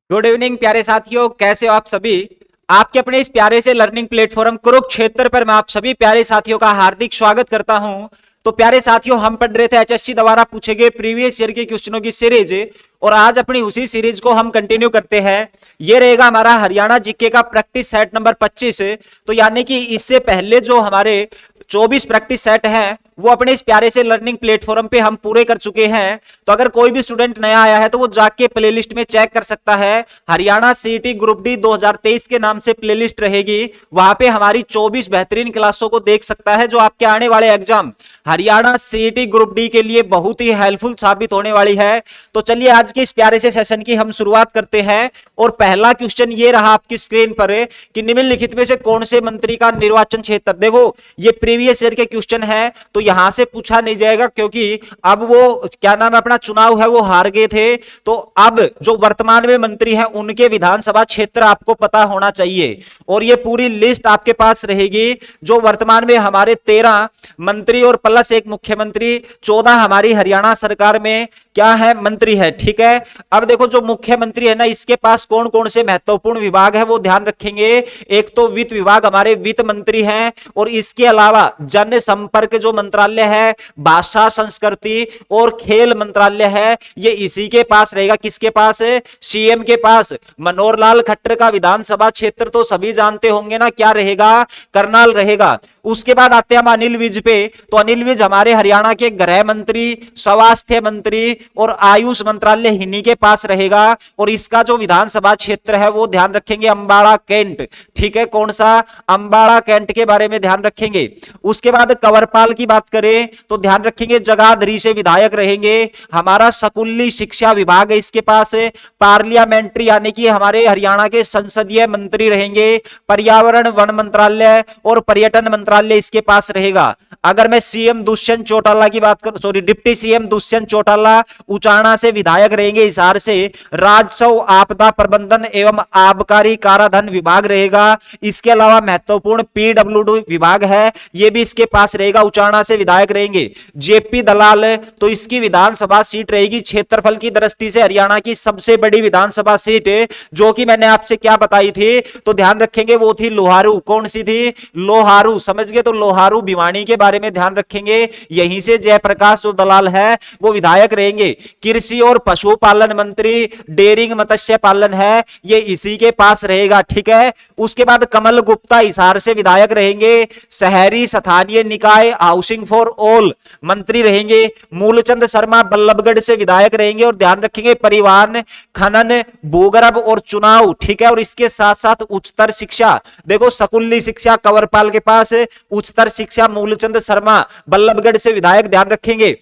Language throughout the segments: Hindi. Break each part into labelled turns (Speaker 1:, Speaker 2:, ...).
Speaker 1: गुड इवनिंग प्यारे साथियों, कैसे हो आप सभी। आपके अपने इस प्यारे से लर्निंग प्लेटफॉर्म कुरुक्षेत्र पर मैं आप सभी प्यारे साथियों का हार्दिक स्वागत करता हूं। तो प्यारे साथियों, हम पढ़ रहे थे एचएससी द्वारा पूछे गए प्रीवियस ईयर के क्वेश्चनों की सीरीज, और आज अपनी उसी सीरीज को हम कंटिन्यू करते हैं। ये रहेगा हमारा हरियाणा जीके का प्रैक्टिस सेट नंबर 25। तो यानी कि इससे पहले जो हमारे 24 प्रैक्टिस सेट हैं वो अपने इस प्यारे से लर्निंग प्लेटफॉर्म पे हम पूरे कर चुके हैं। तो अगर कोई भी स्टूडेंट नया आया है तो वो जाके प्लेलिस्ट में चेक कर सकता है। हरियाणा सीईटी ग्रुप डी 2023 के नाम से प्लेलिस्ट रहेगी, वहां पे हमारी 24 बेहतरीन क्लासों को देख सकता है, जो आपके आने वाले exam Haryana CET group D के लिए बहुत ही हेल्पफुल साबित होने वाली है। तो चलिए आज के इस प्यारे से सेशन की हम शुरुआत करते हैं। और पहला क्वेश्चन ये रहा आपकी स्क्रीन पर कि निम्नलिखित में से कौन से मंत्री का निर्वाचन क्षेत्र, देखो ये प्रीवियस ईयर के क्वेश्चन है तो यहां से पूछा नहीं जाएगा, क्योंकि अब वो क्या नाम है अपना चुनाव है वो हार गए थे। तो अब जो वर्तमान में मंत्री हैं उनके विधानसभा क्षेत्र आपको पता होना चाहिए, और ये पूरी लिस्ट आपके पास रहेगी। जो वर्तमान में हमारे 13 मंत्री और प्लस एक मुख्यमंत्री, 14 हमारी हरियाणा सरकार में क्या है मंत्री है, ठीक है। अब देखो जो मुख्यमंत्री है ना, इसके पास कौन कौन से महत्वपूर्ण विभाग है वो ध्यान रखेंगे। एक तो वित्त विभाग, हमारे वित्त मंत्री हैं, और इसके अलावा जन संपर्क जो मंत्रालय है, भाषा संस्कृति और खेल मंत्रालय है, ये इसी के पास रहेगा। किसके पास है? सीएम के पास। मनोहर लाल खट्टर का विधानसभा क्षेत्र तो सभी जानते होंगे ना, क्या रहेगा? करनाल रहेगा। उसके बाद आते हैं हम अनिल विज पे। तो अनिल विज हमारे हरियाणा के गृह मंत्री, स्वास्थ्य मंत्री और आयुष मंत्रालय इन्हीं के पास रहेगा। और इसका जो विधानसभा क्षेत्र है वो ध्यान रखेंगे अंबाड़ा कैंट, ठीक है। कौन सा? अंबाड़ा कैंट के बारे में ध्यान रखेंगे। उसके बाद कंवरपाल की बात करें तो ध्यान रखेंगे जगाधरी से विधायक रहेंगे। हमारा स्कूली शिक्षा विभाग है इसके पास। पार्लियामेंट्री यानी कि हमारे हरियाणा के संसदीय मंत्री रहेंगे। पर्यावरण वन मंत्रालय और पर्यटन मंत्रालय इसके पास रहेगा। अगर मैं सीएम दुष्यंत चौटाला की बात करूं, sorry deputy CM Dushyant Chautala Uchana से विधायक रहेंगे। हिसार से राजस्व आपदा प्रबंधन एवं आबकारी काराधन विभाग रहेगा। इसके अलावा महत्वपूर्ण पीडब्ल्यूडी विभाग है, ये भी इसके पास रहेगा, उचाना से विधायक रहेंगे। जेपी दलाल, तो इसकी विधानसभा सीट रहेगी क्षेत्रफल की दृष्टि से हरियाणा की सबसे बड़ी विधानसभा सीट, जो कि मैंने आपसे क्या बताई थी तो ध्यान रखेंगे वो थी लोहारू। कौन सी थी? लोहारू, समझ गए। तो लोहारू भिवानी के बारे में ध्यान रखेंगे। यहीं से जयप्रकाश जो दलाल है वो विधायक रहेंगे। कृषि और पशुपालन मंत्री, डेयरिंग मत्स्य पालन है, ये इसी के पास रहेगा, ठीक है। उसके बाद कमल गुप्ता हिसार से विधायक रहेंगे। शहरी स्थानीय निकाय हाउसिंग फॉर ऑल मंत्री रहेंगे। मूलचंद शर्मा बल्लभगढ़ से विधायक रहेंगे। और ध्यान रखेंगे परिवहन, खनन, भूगर्भ और चुनाव, ठीक है। और इसके साथ साथ उच्चतर शिक्षा, देखो स्कूली शिक्षा कंवरपाल के पास, उच्चतर शिक्षा मूलचंद शर्मा बल्लभगढ़ से विधायक, ध्यान रखेंगे।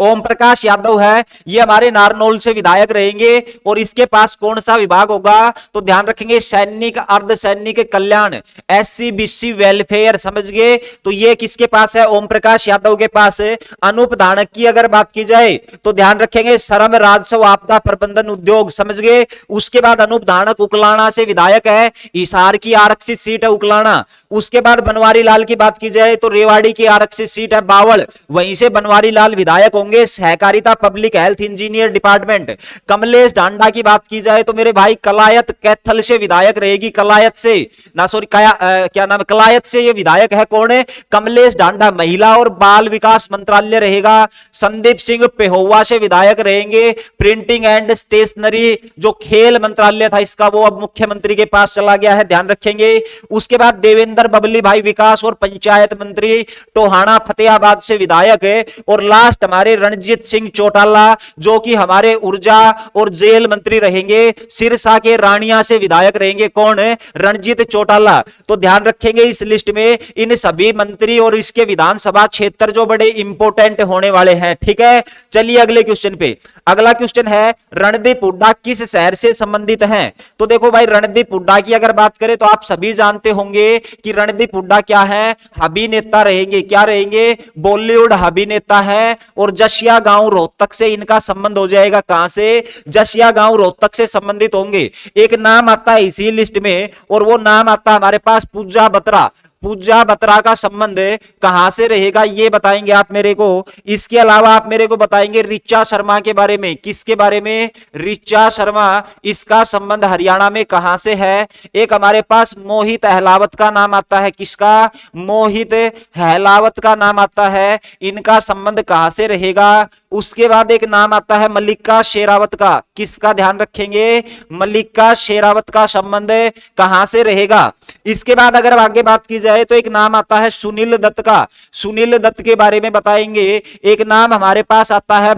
Speaker 1: ओम प्रकाश यादव है, ये हमारे नारनौल से विधायक रहेंगे। और इसके पास कौन सा विभाग होगा तो ध्यान रखेंगे सैनिक अर्धसैनिक कल्याण, एससी बीसी वेलफेयर, समझ गए। तो ये किसके पास है? ओम प्रकाश यादव के पास है। अनूप धानक की अगर बात की जाए तो ध्यान रखेंगे श्रम राजस्व आपदा प्रबंधन उद्योग, समझ गए। उसके बाद अनूप धानक उकलाना से विधायक है, हिसार की आरक्षित सीट है उकलाना। उसके बाद बनवारी लाल की बात की जाए तो रेवाड़ी की आरक्षित सीट है बावल, वहीं से बनवारी लाल विधायक होंगे। सहकारिता public health engineer department. Kamlesh Danda की बात की जाए तो मेरे भाई कलायत कैथल से विधायक रहेगी, कलायत से ना, सॉरी क्या नाम है, कलायत से ये विधायक है। कौन है? कमलेश डांडा। महिला और बाल विकास मंत्रालय रहेगा। संदीप सिंह पेहोवा से विधायक रहेंगे। प्रिंटिंग एंड स्टेशनरी जो खेल मंत्रालय था इसका, वो अब मुख्यमंत्री के पास चला गया है, ध्यान रखेंगे। उसके बाद देवेंद्र बबली भाई विकास और पंचायत मंत्री, टोहाना फतेहाबाद से विधायक है। और लास्ट हमारे रणजीत सिंह चौटाला जो कि हमारे ऊर्जा और जेल मंत्री रहेंगे। सिरसा के रानिया से विधायक रहेंगे। कौन है? रणजीत चौटाला। तो ध्यान रखेंगे इस लिस्ट में इन सभी मंत्री और इसके विधानसभा क्षेत्र जो बड़े इंपोर्टेंट होने वाले हैं, ठीक है। चलिए अगले क्वेश्चन पे। अगला क्वेश्चन है रणदीप हुड्डा किस शहर से संबंधित हैं? तो देखो भाई रणदीप हुड्डा की अगर बात करें तो आप सभी जानते होंगे कि रणदीप हुड्डा क्या है? अभिनेता रहेंगे। क्या रहेंगे? बॉलीवुड अभिनेता है। और जशिया गांव रोहतक से इनका संबंध हो जाएगा। कहां से? जशिया गांव रोहतक से संबंधित होंगे। एक नाम आता है इसी लिस्ट में, और वो नाम आता है हमारे पास पूजा बत्रा। पूजा बत्रा का संबंध कहां से रहेगा ये बताएंगे आप मेरे को। इसके अलावा आप मेरे को बताएंगे ऋचा शर्मा के बारे में। किसके बारे में? ऋचा शर्मा, इसका संबंध हरियाणा में कहां से है? एक हमारे पास मोहित अहलावत का नाम आता है। किसका? मोहित अहलावत का नाम आता है। इनका संबंध कहां से रहेगा? उसके बाद एक नाम आता है मल्लिका शेरावत का। किसका ध्यान रखेंगे? मल्लिका शेरावत का संबंध कहां से रहेगा? इसके बाद अगर आगे बात की जाए तो एक नाम आता है सुनील दत्त का। सुनील दत्त के बारे में बताएंगे। एक नाम हमारे पास आता है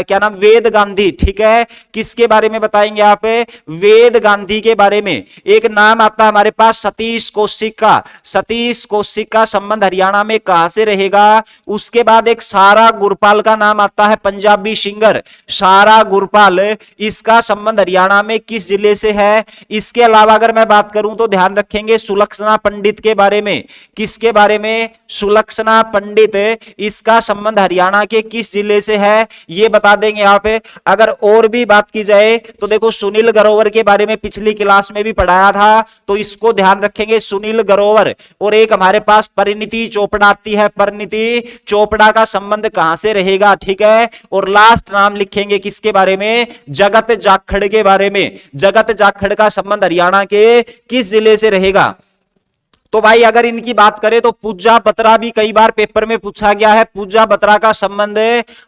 Speaker 1: क्या नाम? वेद गांधी। ठीक है, किसके बारे में बताएंगे आप? वेद गांधी के बारे में। एक नाम आता है हमारे पास सतीश कौशिक का। सतीश कौशिक का संबंध हरियाणा में कहां से रहेगा? उसके बाद एक सारा गुरपाल का नाम आता है, पंजाबी सिंगर सारा गुरपाल। इसका संबंध हरियाणा में किस जिले से है? इसके अलावा अगर मैं बात करूं तो ध्यान रखेंगे सुलक्षणा पंडित के बारे में। किसके बारे में? सुलक्षणा पंडित। इसका संबंध हरियाणा के किस जिले से है ये बता देंगे आप। अगर और भी बात की जाए तो देखो सुनील ग्रोवर के बारे में पिछली क्लास में भी पढ़ाया था, तो इसको ध्यान रखेंगे सुनील ग्रोवर। और एक हमारे पास परिणीति चोपड़ा आती है। परिणीति चोपड़ा का संबंध कहां से रहेगा? ठीक है, और लास्ट नाम लिखेंगे किसके बारे में? जगत जाखड़ के बारे में। जगत जाखड़ का संबंध हरियाणा के किस जिले से रहेगा? तो भाई अगर इनकी बात करें तो पूजा बत्रा भी कई बार पेपर में पूछा गया है। पूजा बत्रा का संबंध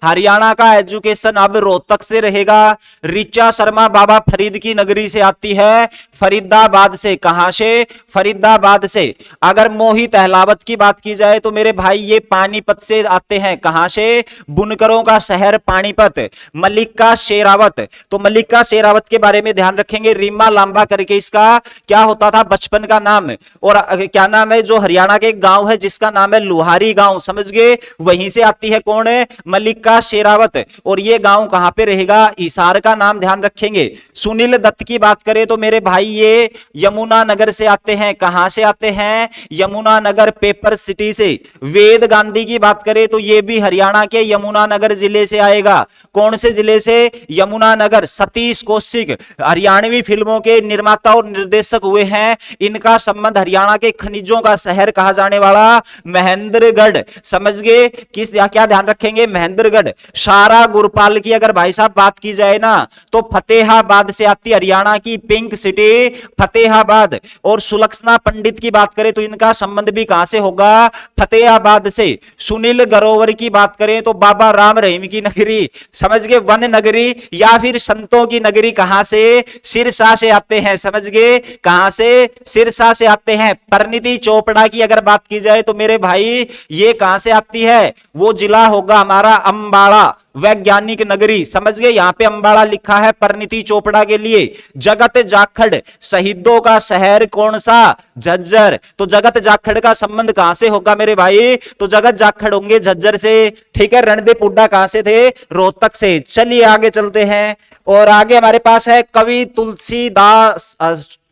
Speaker 1: हरियाणा का एजुकेशन अब रोहतक से रहेगा। ऋचा शर्मा बाबा फरीद की नगरी से आती है, फरीदाबाद से। कहां से? फरीदाबाद से। अगर मोहित अहलावत की बात की जाए तो मेरे भाई ये पानीपत से आते हैं। कहां से? बुनकरों का शहर पानीपत। मल्लिका शेरावत, तो मल्लिका शेरावत के बारे में ध्यान रखेंगे। रीमा लांबा करके इसका क्या होता था? बचपन का नाम। और क्या नाम है? जो हरियाणा के एक गांव है जिसका नाम है लुहारी गांव, समझ गए? वहीं से आती है कौन? मल्लिका शेरावत। और ये गांव कहां पे रहेगा? हिसार का नाम ध्यान रखेंगे। सुनील दत्त की बात करें तो मेरे भाई ये यमुना नगर से आते हैं। कहां से आते हैं? यमुना नगर, पेपर सिटी से। वेद गांधी की बात करें तो ये भी हरियाणा के यमुना नगर जिले से आएगा। कौन से जिले से? यमुना नगर। सतीश कौशिक हरियाणवी फिल्मों के निर्माता और निर्देशक हुए हैं। इनका संबंध हरियाणा के खनिजों का शहर कहा जाने वाला महेंद्रगढ़, समझ गए? क्या ध्यान रखेंगे? महेंद्रगढ़। सारा गुरपाल की अगर भाई साहब बात की जाए ना तो फतेहाबाद से आती, हरियाणा की पिंक सिटी फतेहाबाद। और सुलक्षणा पंडित की बात करें तो इनका संबंध भी कहां से होगा? फतेहाबाद से। सुनील ग्रोवर की बात करें तो बाबा राम रहीम की नगरी, समझ गए? वन नगरी या फिर संतों की नगरी कहां से? सिरसा से आते हैं, समझ गए? कहां से? सिरसा से आते हैं। परिणीति चोपड़ा की अगर बात की जाए तो मेरे भाई ये कहां से आती है? वो जिला होगा हमारा अंबाला, वैज्ञानिक नगरी, समझ गए? यहां पे अंबाला लिखा है परिणीति चोपड़ा के लिए। जगत जाखड़ शहीदों का शहर कौन सा? झज्जर। तो जगत जाखड़ का संबंध कहां से होगा मेरे भाई? तो जगत जाखड़ होंगे झज्जर से। ठीक है, रणदीप हुड्डा कहां से थे? रोहतक से। चलिए आगे चलते हैं। और आगे हमारे पास है कवि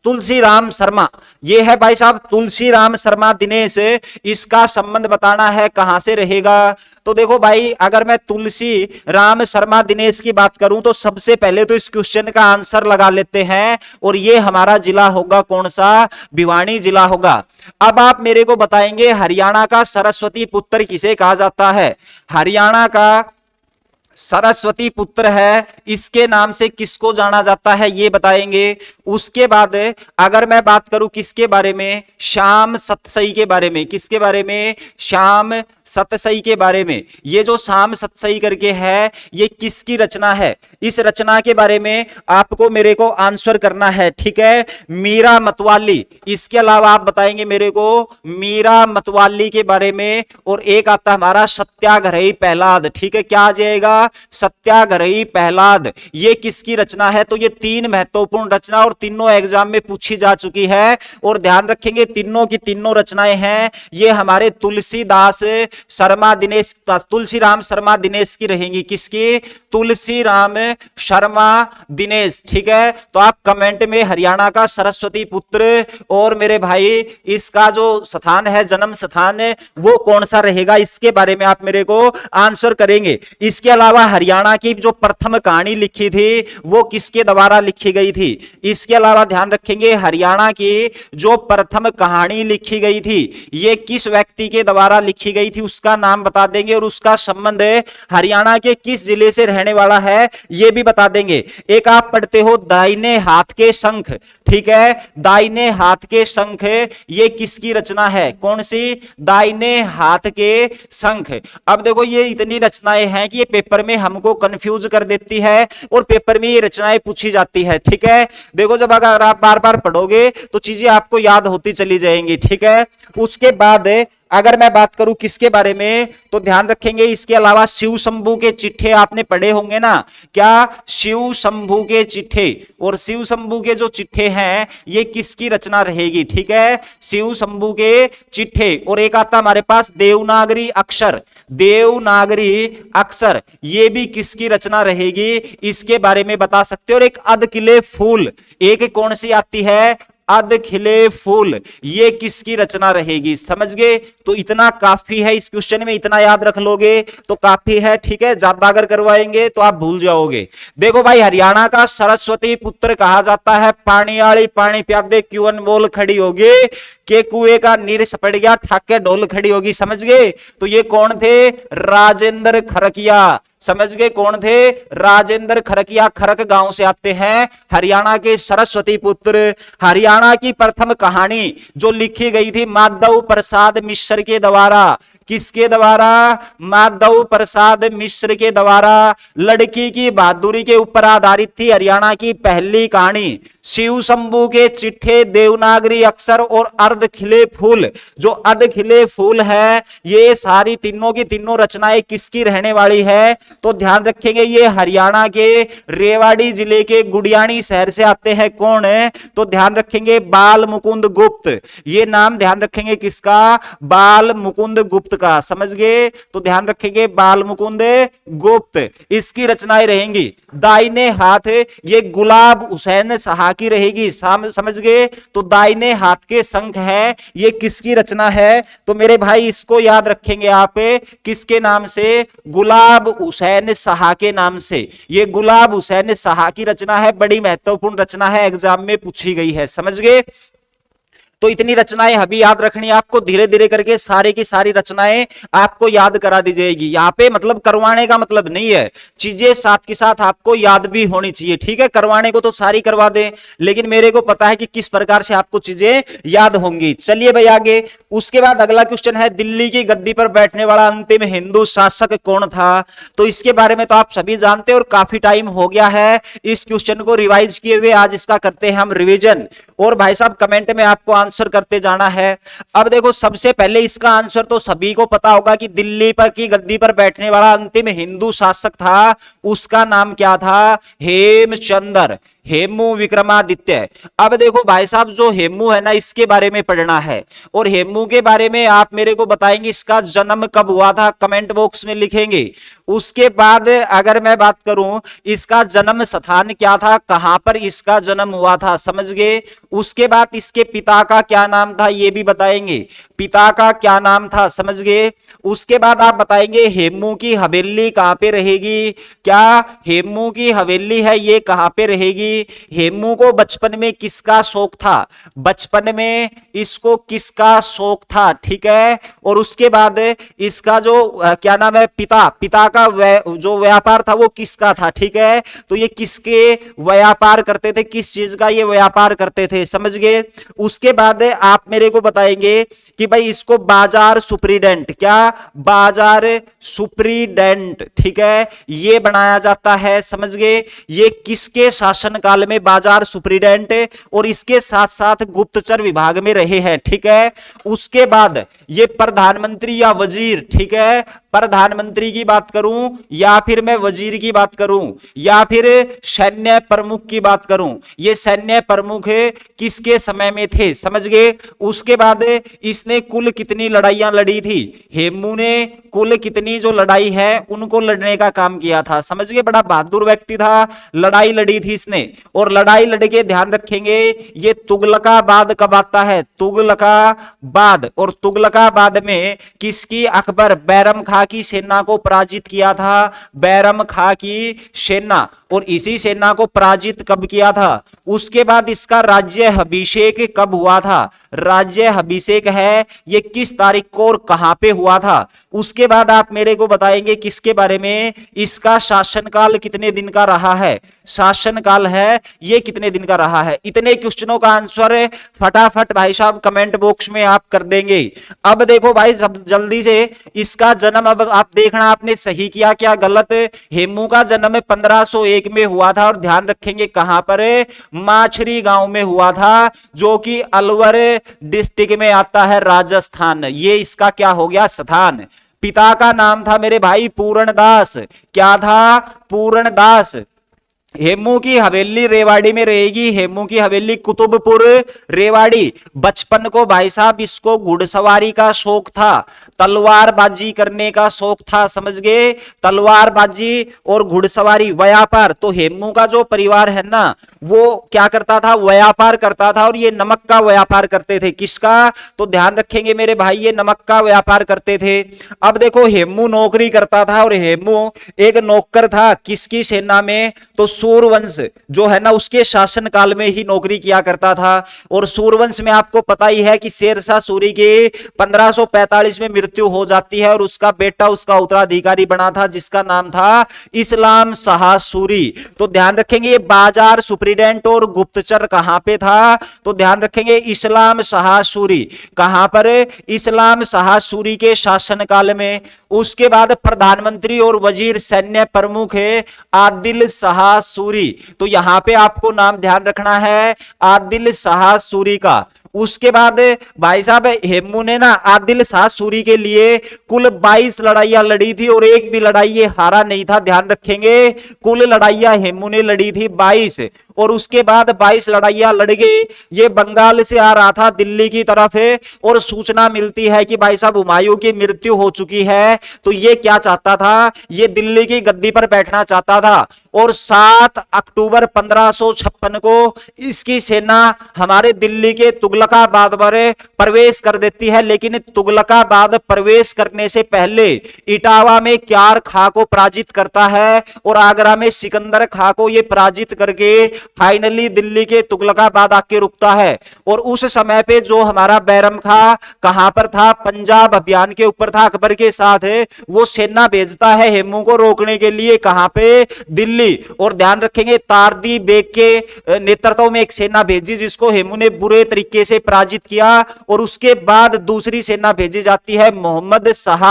Speaker 1: तुलसीराम शर्मा। ये है भाई साहब तुलसीराम शर्मा दिनेश। इसका संबंध बताना है कहां से रहेगा? तो देखो भाई अगर मैं तुलसी राम शर्मा दिनेश की बात करूं तो सबसे पहले तो इस क्वेश्चन का आंसर लगा लेते हैं। और ये हमारा जिला होगा कौन सा? भिवानी जिला होगा। अब आप मेरे को बताएंगे हरियाणा का सरस्वती पुत्र किसे कहा जाता है? हरियाणा का सरस्वती पुत्र है, इसके नाम से किसको जाना जाता है ये बताएंगे। उसके बाद अगर मैं बात करूं किसके बारे में? श्याम सतसई के बारे में। किसके बारे में? श्याम सतसई के बारे में। ये जो श्याम सतसई करके है ये किसकी रचना है? इस रचना के बारे में आपको मेरे को आंसर करना है, ठीक है? मीरा मतवाली। इसके अलावा आप बताएंगे मेरे को मीरा मतवाली के बारे में। और एक आता हमारा सत्याग्रही प्रहलाद, ठीक है? क्या आ जाएगा? सत्याग्रही प्रहलाद। ये किसकी रचना है? तो ये तीन महत्वपूर्ण रचना और तीनों एग्जाम में पूछी जा चुकी है। और ध्यान रखेंगे तीनों की तीनों रचनाएं हैं ये हमारे तुलसीदास शर्मा दिनेश, तुलसीराम शर्मा दिनेश की रहेंगी। किसकी? तुलसीराम शर्मा दिनेश। ठीक है, तो आप कमेंट में हरियाणा का सरस्वती पुत्र और मेरे भाई इसका जो स्थान है, जन्म स्थान है, वो कौन सा रहेगा, इसके बारे में आप मेरे को आंसर करेंगे। इसके अलावा हरियाणा की जो प्रथम कहानी लिखी थी वो किसके द्वारा लिखी गई थी? इसके अलावा ध्यान रखेंगे हरियाणा की जो प्रथम कहानी लिखी गई थी ये किस व्यक्ति के द्वारा लिखी गई थी, उसका नाम बता देंगे और उसका संबंध हरियाणा के किस जिले से रहने वाला है ये भी बता देंगे। एक आप पढ़ते हो दाहिने हाथ के शंख। ठीक है, दाहिने हाथ के शंख ये किसकी रचना है? कौन सी? दाहिने हाथ के शंख। अब देखो ये इतनी रचनाएं हैं कि ये पेपर में हमको कंफ्यूज कर देती है और पेपर में ये रचनाएं पूछी जाती है। ठीक है, देखो जब अगर आप बार बार पढ़ोगे तो चीजें आपको याद होती चली जाएंगी। ठीक है, उसके बाद अगर मैं बात करूं किसके बारे में तो ध्यान रखेंगे इसके अलावा शिव शंभू के चिट्ठे आपने पढ़े होंगे ना। क्या? शिव शंभू के चिट्ठे। और शिव शंभू के जो चिट्ठे हैं ये किसकी रचना रहेगी? ठीक है, शिव शंभू के चिट्ठे। और एक आता हमारे पास देवनागरी अक्षर। देवनागरी अक्षर ये भी किसकी रचना रहेगी इसके बारे में बता सकते हो। और एक अधखिले फूल, एक कौन सी आती है? अधखिले फूल, ये किसकी रचना रहेगी? समझ गए? तो इतना काफी है, इस क्वेश्चन में इतना याद रख लोगे तो काफी है। ठीक है, ज्यादा अगर करवाएंगे तो आप भूल जाओगे। देखो भाई हरियाणा का सरस्वती पुत्र कहा जाता है पानी आली पानी प्यादे क्यों अनमोल खड़ी होगी के कुएं का नीर सपट गया ठाके ढोल खड़ी होगी। समझ गए? तो ये कौन थे? राजेंद्र खरकिया। समझ गए कौन थे? राजेंद्र खरकिया। खरक गांव से आते हैं, हरियाणा के सरस्वती पुत्र। हरियाणा की प्रथम कहानी जो लिखी गई थी माधव प्रसाद मिश्र के द्वारा। किसके द्वारा? माधव प्रसाद मिश्र के द्वारा। लड़की की बहादुरी के ऊपर आधारित थी हरियाणा की पहली कहानी। शिव शंभू के चिट्ठे, देवनागरी अक्षर और अर्ध खिले फूल। जो अर्ध खिले फूल है ये सारी तीनों की तीनों रचनाएं किसकी रहने वाली है? तो ध्यान रखेंगे ये हरियाणा के रेवाड़ी जिले के गुडियानी शहर से आते हैं। कौन है? तो ध्यान रखेंगे बाल मुकुंद गुप्त। ये नाम ध्यान रखेंगे किसका? बाल मुकुंद गुप्त का। समझ गए? तो ध्यान रखेंगे बाल मुकुंद गुप्त, इसकी रचनाएं रहेंगी। दाहिने हाथ ये गुलाब हुसैन शाह की रहेगी। समझ गए? तो दाहिने हाथ के शंख है ये किसकी रचना है? तो मेरे भाई इसको याद रखेंगे आप किसके नाम से? गुलाब हुसैन शाह के नाम से। ये गुलाब हुसैन शाह की रचना है, बड़ी महत्वपूर्ण रचना है, एग्जाम में पूछी गई है। समझ गए? तो इतनी रचनाएं अभी याद रखनी है आपको, धीरे धीरे करके सारे की सारी रचनाएं आपको याद करा दी जाएगी। यहाँ पे मतलब करवाने का मतलब नहीं है, चीजें साथ के साथ आपको याद भी होनी चाहिए। ठीक है, करवाने को तो सारी करवा दें, लेकिन मेरे को पता है कि किस प्रकार से आपको चीजें याद होंगी। चलिए भाई आगे। उसके बाद अगला क्वेश्चन है दिल्ली की गद्दी पर बैठने वाला अंतिम हिंदू शासक कौन था? तो इसके बारे में तो आप सभी जानते हैं और काफी टाइम हो गया है इस क्वेश्चन को रिवाइज किए हुए। आज इसका करते हैं हम रिविजन और भाई साहब कमेंट में आपको आंसर करते जाना है। अब देखो सबसे पहले इसका आंसर तो सभी को पता होगा कि दिल्ली पर की गद्दी पर बैठने वाला अंतिम हिंदू शासक था, उसका नाम क्या था? हेमचंद्र, हेमू विक्रमादित्य। अब देखो भाई साहब जो हेमू है ना इसके बारे में पढ़ना है और हेमू के बारे में आप मेरे को बताएंगे इसका जन्म कब हुआ था, कमेंट बॉक्स में लिखेंगे। उसके बाद अगर मैं बात करूं इसका जन्म स्थान क्या था, कहां पर इसका जन्म हुआ था। समझ गए? उसके बाद इसके पिता का क्या नाम था ये भी बताएंगे, पिता का क्या नाम था। समझ गए? उसके बाद आप बताएंगे हेमू की हवेली कहां पे रहेगी। क्या हेमू की हवेली है ये कहां पे रहेगी? हेमू को बचपन में किसका शौक था? बचपन में इसको किसका शौक था? ठीक है, और उसके बाद इसका जो क्या नाम है पिता का जो व्यापार था वो किसका था? ठीक है, तो ये किसके व्यापार करते थे, किस चीज का ये व्यापार करते थे। समझ गए? उसके बाद आप मेरे को बताएंगे कि भाई इसको बाजार सुप्रीडेंट, क्या बाजार सुप्रीडेंट, ठीक है, ये बनाया जाता है। समझ गए? ये किसके शासन काल में बाजार सुप्रीडेंट और इसके साथ साथ गुप्तचर विभाग में रहे हैं। ठीक है, उसके बाद ये प्रधानमंत्री या वजीर, ठीक है, प्रधानमंत्री की बात करूं, या फिर मैं वजीर की बात करूं, या फिर सैन्य प्रमुख की बात करूं, ये सैन्य प्रमुख किसके समय में थे, समझ गए। उसके बाद इसने कुल कितनी लड़ाइयां लड़ी थी, हेमू ने कुल कितनी जो लड़ाई है उनको लड़ने का काम किया था, समझ गए। बड़ा बहादुर व्यक्ति था, लड़ाई लड़ी थी इसने। और लड़ाई लड़के ध्यान रखेंगे, ये तुगलकाबाद कब आता है, तुगलकाबाद। और तुगलकाबाद में किसकी, अकबर बैरम खां की सेना को पराजित किया था, बैरम खां की सेना। और इसी सेना को पराजित कब किया था, उसके बाद इसका राज्य अभिषेक कब हुआ था, राज्य अभिषेक है ये किस तारीख को और कहां पे हुआ था। उसके बाद आप मेरे को बताएंगे किसके बारे में, इसका शासनकाल कितने दिन का रहा है, शासनकाल है ये कितने दिन का रहा है। इतने क्वेश्चनों का आंसर फटाफट भाई साहब कमेंट बॉक्स में आप कर देंगे। अब देखो भाई सब जल्दी से, इसका जन्म अब आप देखना आपने सही किया क्या गलत। हेमू का जन्म 1501 में हुआ था, और ध्यान रखेंगे कहां पर, माछरी गांव में हुआ था, जो कि अलवर डिस्ट्रिक्ट में आता है, राजस्थान। ये इसका क्या हो गया स्थान। पिता का नाम था मेरे भाई पूर्णदास, क्या था, पूर्णदास। हेमू की हवेली रेवाड़ी में रहेगी, हेमू की हवेली कुतुबपुर रेवाड़ी। बचपन को भाई साहब इसको घुड़सवारी का शौक था, तलवारबाजी करने का शौक था, समझ गए, तलवारबाजी और घुड़सवारी, व्यापार। तो हेमू का जो परिवार है ना वो क्या करता था, व्यापार करता था, और ये नमक का व्यापार करते थे, किसका, तो ध्यान रखेंगे मेरे भाई ये नमक का व्यापार करते थे। अब देखो हेमू नौकरी करता था, और हेमू एक नौकर था किसकी सेना में, तो सूर्यवंश जो है ना उसके शासनकाल में ही नौकरी किया करता था। और सूर्यवंश में आपको पता ही है कि शेरशाह सूरी के 1545 में मृत्यु हो जाती है, और उसका बेटा उसका उत्तराधिकारी बना था, जिसका नाम था इस्लाम शाह सूरी। तो ध्यान रखेंगे ये बाजार सुप्रीडेंट और गुप्तचर कहां पे था, तो ध्यान रखेंगे इस्लाम शाह सूरी, कहां पर, इस्लाम शाह सूरी के शासनकाल में। उसके बाद प्रधानमंत्री और वजीर सैन्य प्रमुख है आदिल शाह सूरी। तो यहां पे आपको नाम ध्यान रखना है आदिल शाह सूरी का। उसके बाद भाई साहब हेमू ने ना आदिल शाह सूरी के लिए कुल 22 लड़ाइयां लड़ी थी, और एक भी लड़ाई ये हारा नहीं था, ध्यान रखेंगे। कुल लड़ाइयां हेमू ने लड़ी थी 22, और उसके बाद 22 लड़ाइयां लड़ गई। ये बंगाल से आ रहा था दिल्ली की तरफ है, और सूचना मिलती है कि भाई साहब हुमायूं की मृत्यु हो चुकी है। तो ये क्या चाहता था, ये दिल्ली की गद्दी पर बैठना चाहता था। और 7 अक्टूबर 1556 को इसकी सेना हमारे दिल्ली के तुगलकाबाद पर प्रवेश कर देती है। लेकिन तुगलकाबाद प्रवेश करने से पहले इटावा में क्यार खां को पराजित करता है, और आगरा में सिकंदर खां को यह पराजित करके फाइनली दिल्ली के तुगलकाबाद आके रुकता है। और उस समय पे जो हमारा बैरम खां कहां पर था, पंजाब अभियान के ऊपर था अकबर के साथ, वो सेना भेजता है हेमू को रोकने के लिए, कहां पे, दिल्ली। और ध्यान रखेंगे तारदी बेग के नेतृत्व में एक सेना भेजी, जिसको हेमू ने बुरे तरीके से पराजित किया। और उसके बाद दूसरी सेना भेजी जाती है मोहम्मद शाह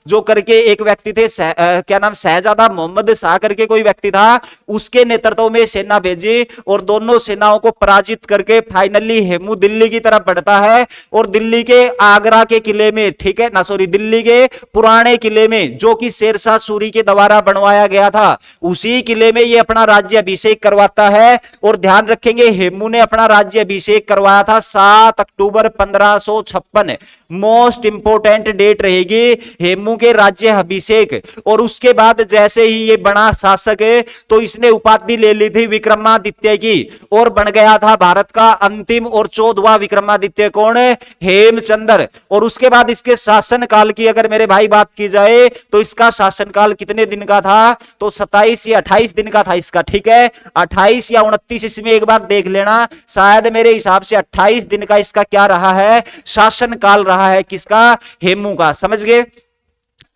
Speaker 1: जो करके एक व्यक्ति थे, क्या नाम, शहजादा मोहम्मद शाह करके कोई व्यक्ति था, उसके नेतृत्व में सेना भेजी, और दोनों सेनाओं को पराजित करके फाइनली हेमू दिल्ली की तरफ बढ़ता है। और दिल्ली के आगरा के किले में, ठीक है ना, सॉरी, दिल्ली के पुराने किले में जो कि शेरशाह सूरी के द्वारा बनवाया गया था, उसी किले में ये अपना राज्य अभिषेक करवाता है। और ध्यान रखेंगे हेमू ने अपना राज्य अभिषेक करवाया था 7 अक्टूबर 1556, मोस्ट इंपोर्टेंट डेट रहेगी हेमू के राज्य अभिषेक। और उसके बाद जैसे ही ये बना शासक है तो इसने उपाधि ले ली थी विक्रमादित्य की, और बन गया था भारत का अंतिम और 14वां विक्रमादित्य। कौन है, हेमचंद्र। और उसके बाद इसके शासन काल की अगर मेरे भाई बात की जाए तो इसका शासनकाल कितने दिन का था, तो 27 या 28 दिन का था इसका, ठीक है, 28 या 29, इसमें एक बार देख लेना, शायद मेरे हिसाब से 28 दिन का इसका क्या रहा है, शासनकाल रहा है, किसका, हेमू का, समझ गए।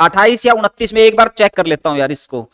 Speaker 1: 28 या 29 में एक बार चेक कर लेता हूं यार इसको,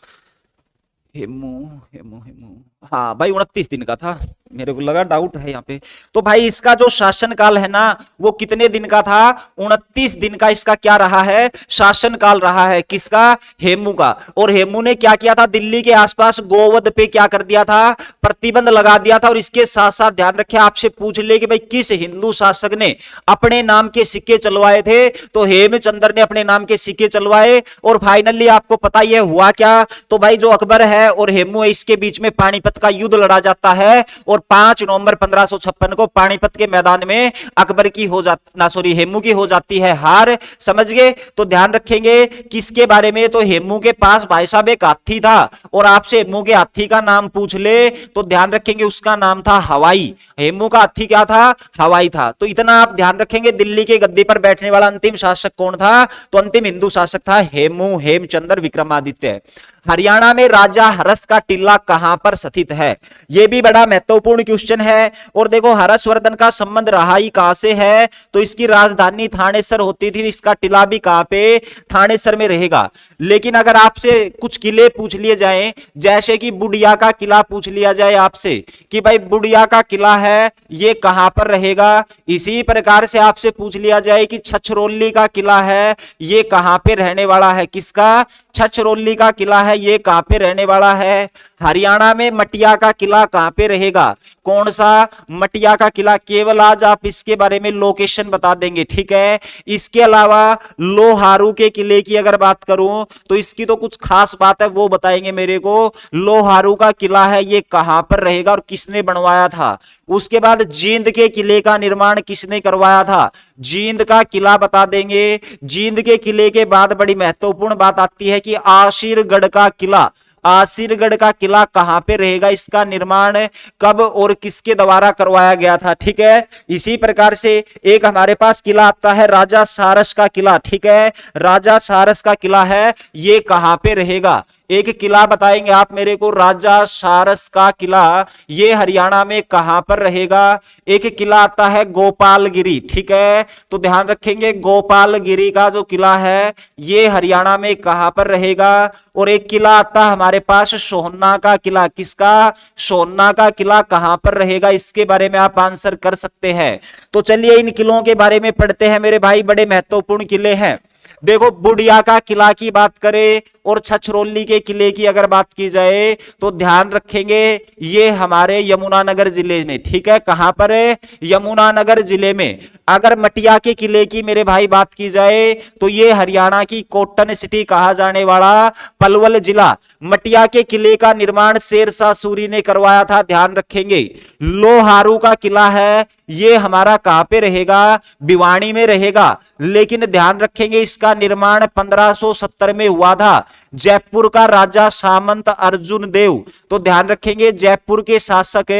Speaker 1: हेमू हेमू हेमू, हाँ भाई 29 दिन का था, मेरे को लगा डाउट है यहाँ पे। तो भाई इसका जो शासन काल है ना वो कितने दिन का था, 29 दिन का इसका क्या रहा है, शासन काल रहा है। किसका, हेमू का। और हेमू ने क्या किया था, दिल्ली के आसपास गोवध पे क्या कर दिया था, प्रतिबंध लगा दिया था। और इसके साथ साथ ध्यान रखे, आपसे पूछ ले कि भाई किस हिंदू शासक ने अपने नाम के सिक्के चलवाए थे, तो हेमचंद्र ने अपने नाम के सिक्के चलवाए। और फाइनली आपको पता यह हुआ क्या, तो भाई जो अकबर है और हेमू है इसके बीच में पानीपत का युद्ध लड़ा जाता है। और 5 नवंबर 1556 को पानीपत के मैदान में अकबर की हो जाती, हेमू की हो जाती है हार। समझ गए। तो ध्यान रखेंगे किसके बारे में, तो हेमू के पास भाई साहब एक हाथी था और आपसे हेमू के हाथी का नाम पूछ ले तो ध्यान रखेंगे उसका नाम था हवाई। हेमू का हाथी क्या था, हवाई था। तो इतना आप ध्यान रखेंगे। दिल्ली के गद्दी पर बैठने वाला अंतिम शासक कौन था, तो अंतिम हिंदू शासक था हेमू, हेमचंद्र विक्रमादित्य। हरियाणा में राजा हर्ष का टीला कहां पर स्थित है, यह भी बड़ा महत्वपूर्ण क्वेश्चन है। और देखो हर्षवर्धन का संबंध रहा ही कहां से है, तो इसकी राजधानी थानेसर होती थी, इसका टीला भी कहां पे, थानेसर में रहेगा। लेकिन अगर आपसे कुछ किले पूछ लिए जाएं, जैसे कि बुढ़िया का किला पूछ लिया जाए आपसे कि भाई बुढ़िया का किला है ये कहां पर रहेगा, इसी प्रकार से आपसे पूछ लिया जाए कि छछरौली का किला है ये कहां पे रहने वाला है, किसका, छछरौली का किला है ये कहां पे रहने वाला है। हरियाणा में मटिया का किला कहां पे रहेगा, कौन सा, मटिया का किला। केवल आज आप इसके बारे में लोकेशन बता देंगे, ठीक है। इसके अलावा लोहारू के किले की अगर बात करूं तो इसकी तो कुछ खास बात है वो बताएंगे मेरे को। लोहारू का किला है ये कहां पर रहेगा और किसने बनवाया था। उसके बाद जींद के किले का निर्माण किसने करवाया था, जींद का किला बता देंगे। जींद के किले के बाद बड़ी महत्वपूर्ण बात आती है कि आशीरगढ़ का किला, आशीरगढ़ का किला कहां पे रहेगा, इसका निर्माण कब और किसके द्वारा करवाया गया था, ठीक है। इसी प्रकार से एक हमारे पास किला आता है राजा सारस का किला, ठीक है। राजा सारस का किला है ये कहां पे रहेगा, एक किला बताएंगे आप मेरे को, राजा सारस का किला ये हरियाणा में कहां पर रहेगा। एक किला आता है गोपालगिरी, ठीक है। तो ध्यान रखेंगे गोपालगिरी का जो किला है ये हरियाणा में कहां पर रहेगा। और एक किला आता है हमारे पास सोहन्ना का किला, किसका, सोहन्ना का किला कहां पर रहेगा, इसके बारे में आप आंसर कर सकते हैं। तो चलिए इन किलों के बारे में पढ़ते हैं मेरे भाई, बड़े महत्वपूर्ण किले हैं। देखो बुढ़िया का किला की बात करें और छछरौली के किले की अगर बात की जाए तो ध्यान रखेंगे ये हमारे यमुनानगर जिले में, ठीक है। कहां पर है, यमुनानगर जिले में। अगर मटिया के किले की मेरे भाई बात की जाए तो ये हरियाणा की कॉटन सिटी कहा जाने वाला पलवल जिला। मटिया के किले का निर्माण शेरशाह सूरी ने करवाया था, ध्यान रखेंगे। लोहारू का किला है ये हमारा कहां पे रहेगा, भिवानी में रहेगा। लेकिन ध्यान रखेंगे इसका निर्माण 1570 में हुआ था, जयपुर का राजा सामंत अर्जुन देव। तो ध्यान रखेंगे जयपुर के शासक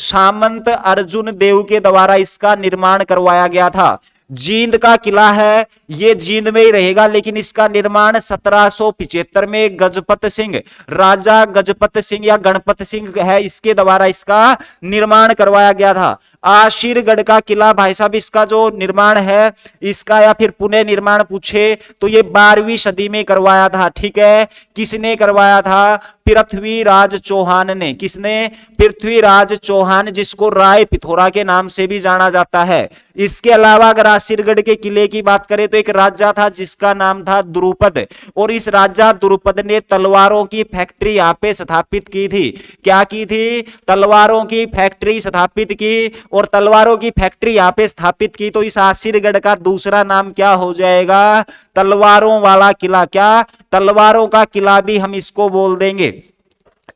Speaker 1: सामंत अर्जुन देव के द्वारा इसका निर्माण करवाया गया था। जींद का किला है ये जींद में ही रहेगा, लेकिन इसका निर्माण 1775 में गजपत सिंह, राजा गजपत सिंह या गणपत सिंह है इसके द्वारा इसका निर्माण करवाया गया था। आशीरगढ़ का किला भाई साहब इसका जो निर्माण है इसका या फिर पुनः निर्माण पूछे तो ये 12वीं सदी में करवाया था, ठीक है। किसने करवाया था, पृथ्वीराज चौहान ने। किसने, पृथ्वीराज चौहान, जिसको राय पिथौरा के नाम से भी जाना जाता है। इसके अलावा अगर आशीरगढ़ के किले की बात करें तो एक राजा था जिसका नाम था द्रुपद, और इस राजा द्रुपद ने तलवारों की फैक्ट्री यहां पे स्थापित की थी। क्या की थी, तलवारों की फैक्ट्री स्थापित की, और तलवारों की फैक्ट्री यहां पे स्थापित की। तो इस आशीरगढ़ का दूसरा नाम क्या हो जाएगा, तलवारों वाला किला। क्या, तलवारों का किला भी हम इसको बोल देंगे।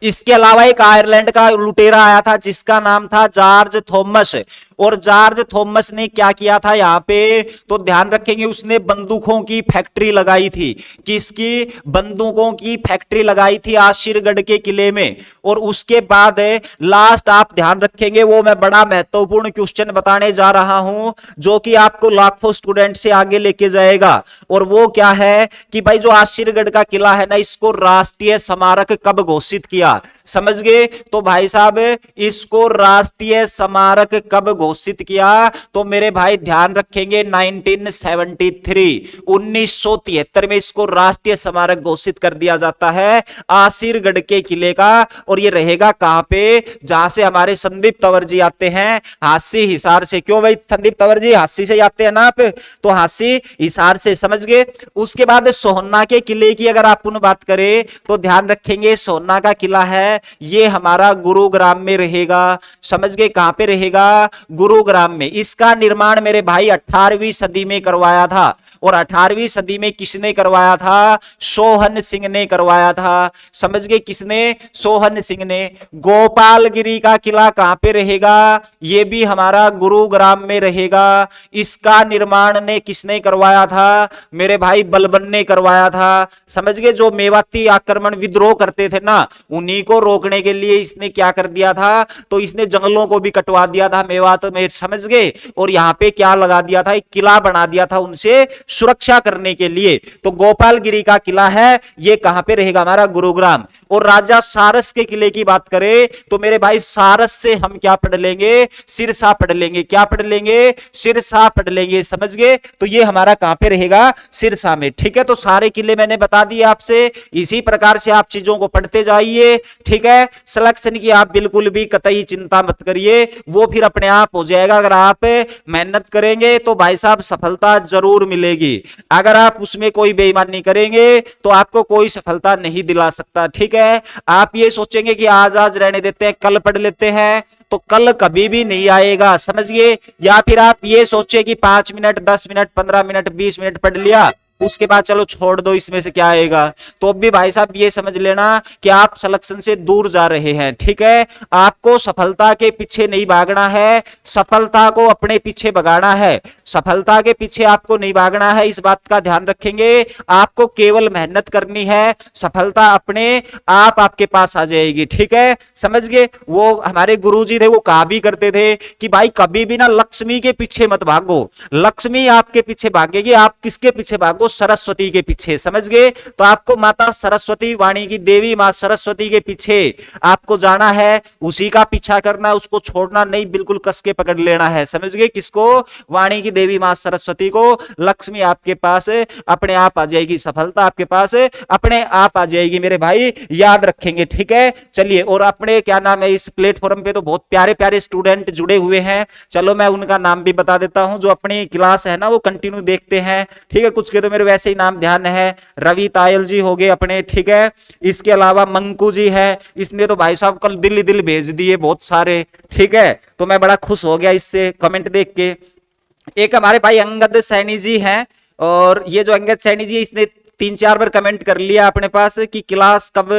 Speaker 1: इसके अलावा एक आयरलैंड का लुटेरा आया था जिसका नाम था जॉर्ज थॉमस, और जॉर्ज थॉमस ने क्या किया था यहाँ पे, तो ध्यान रखेंगे उसने बंदूकों की फैक्ट्री लगाई थी। किसकी, बंदूकों की फैक्ट्री लगाई थी आशीरगढ़ के किले में। और उसके बाद लास्ट आप ध्यान रखेंगे वो मैं बड़ा महत्वपूर्ण क्वेश्चन बताने जा रहा हूं जो कि आपको लाखों स्टूडेंट से आगे लेके जाएगा। और वो क्या है कि भाई जो आशीरगढ़ का किला है ना इसको राष्ट्रीय स्मारक कब घोषित किया, समझ गए। तो भाई साहब इसको राष्ट्रीय स्मारक कब घोषित किया, तो मेरे भाई ध्यान रखेंगे 1973 1973 में इसको राष्ट्रीय स्मारक घोषित कर दिया जाता है आसिरगढ़ के किले का। और ये रहेगा कहां पे, जहां से हमारे संदीप तंवर जी आते हैं, हांसी हिसार से। क्यों भाई संदीप तंवर जी हांसी से जाते हैं ना आप, तो हांसी हिसार से, समझ गए। उसके बाद सोहन्ना के किले की अगर आप बात करें तो ध्यान रखेंगे सोहन्ना का किला है ये हमारा गुरुग्राम में रहेगा, समझ गए। कहां पे रहेगा, गुरुग्राम में। इसका निर्माण मेरे भाई 18वीं सदी में करवाया था। और 18वीं सदी में किसने करवाया था, सोहन सिंह ने करवाया था, समझ गए। किसने, सोहन सिंह ने। गोपालगिरी का किला कहां पे रहेगा, ये भी हमारा गुरुग्राम में रहेगा। इसका निर्माण ने किसने करवाया था, मेरे भाई बलबन ने करवाया था, समझ गए। जो मेवाती आक्रमण विद्रोह करते थे ना, उन्हीं को रोकने के लिए इसने क्या कर दिया था, तो इसने जंगलों को भी कटवा दिया था मेवात में, समझ गए। और यहां पे क्या लगा दिया था, एक किला बना दिया था उनसे सुरक्षा करने के लिए। तो गोपालगिरी का किला है ये कहां पे रहेगा, हमारा गुरुग्राम। और राजा सारस के किले की बात करें तो मेरे भाई सारस से हम क्या पढ़ लेंगे, सिरसा पढ़ लेंगे। क्या पढ़ लेंगे, सिरसा पढ़ लेंगे, समझ गए। तो ये हमारा कहां पे रहेगा, सिरसा में, ठीक है। तो सारे किले मैंने बता दिए आपसे, इसी प्रकार से आप चीजों को पढ़ते जाइए, ठीक है। सिलेक्शन की आप बिल्कुल भी कतई चिंता मत करिए, वो फिर अपने आप हो जाएगा। अगर आप मेहनत करेंगे तो भाई साहब सफलता जरूर मिलेगी। अगर आप उसमें कोई बेईमानी करेंगे तो आपको कोई सफलता नहीं दिला सकता, ठीक है। आप ये सोचेंगे कि आज आज रहने देते हैं, कल पढ़ लेते हैं, तो कल कभी भी नहीं आएगा, समझिए। या फिर आप ये सोचे कि 5 मिनट 10 मिनट 15 मिनट 20 मिनट पढ़ लिया, उसके बाद चलो छोड़ दो, इसमें से क्या आएगा। तो भी भाई साहब ये समझ लेना कि आप सिलेक्शन से दूर जा रहे हैं, ठीक है। आपको सफलता के पीछे नहीं भागना है, सफलता को अपने पीछे भगाना है। सफलता के पीछे आपको नहीं भागना है, इस बात का ध्यान रखेंगे। आपको केवल मेहनत करनी है, सफलता अपने आप आपके पास आ जाएगी, ठीक है, समझ गए। वो हमारे गुरुजी थे, वो कहा भी करते थे कि भाई कभी भी ना लक्ष्मी के पीछे मत भागो, लक्ष्मी आपके पीछे भागेगी। आप किसके पीछे भागो, सरस्वती के पीछे, समझ गए। तो आपको माता सरस्वती, वाणी की देवी मां सरस्वती के पीछे आपको जाना है, उसी का पीछा करना है, उसको छोड़ना नहीं, बिल्कुल कस के पकड़ लेना है, समझ गए। किसको, वाणी की देवी मां सरस्वती को। लक्ष्मी आपके पास अपने आप आ जाएगी, सफलता आपके पास अपने आप आ जाएगी, मेरे भाई याद रखेंगे, ठीक है। चलिए, और अपने क्या नाम है, इस प्लेटफॉर्म पे तो बहुत प्यारे प्यारे स्टूडेंट जुड़े हुए हैं, चलो मैं उनका नाम भी बता देता हूं। जो अपनी क्लास है ना वो कंटिन्यू देखते हैं, ठीक है। कुछ के तो मेरे वैसे ही नाम ध्यान है, रवि तायल जी हो गए अपने, ठीक है। इसके अलावा मंकू जी है, इसने तो भाई साहब कल दिल दिल भेज दिए बहुत सारे, ठीक है। तो मैं बड़ा खुश हो गया इससे कमेंट देख के। एक हमारे भाई अंगद सैनी जी हैं, और ये जो अंगद सैनी जी इसने 3-4 बार कमेंट कर लिया अपने पास कि क्लास कब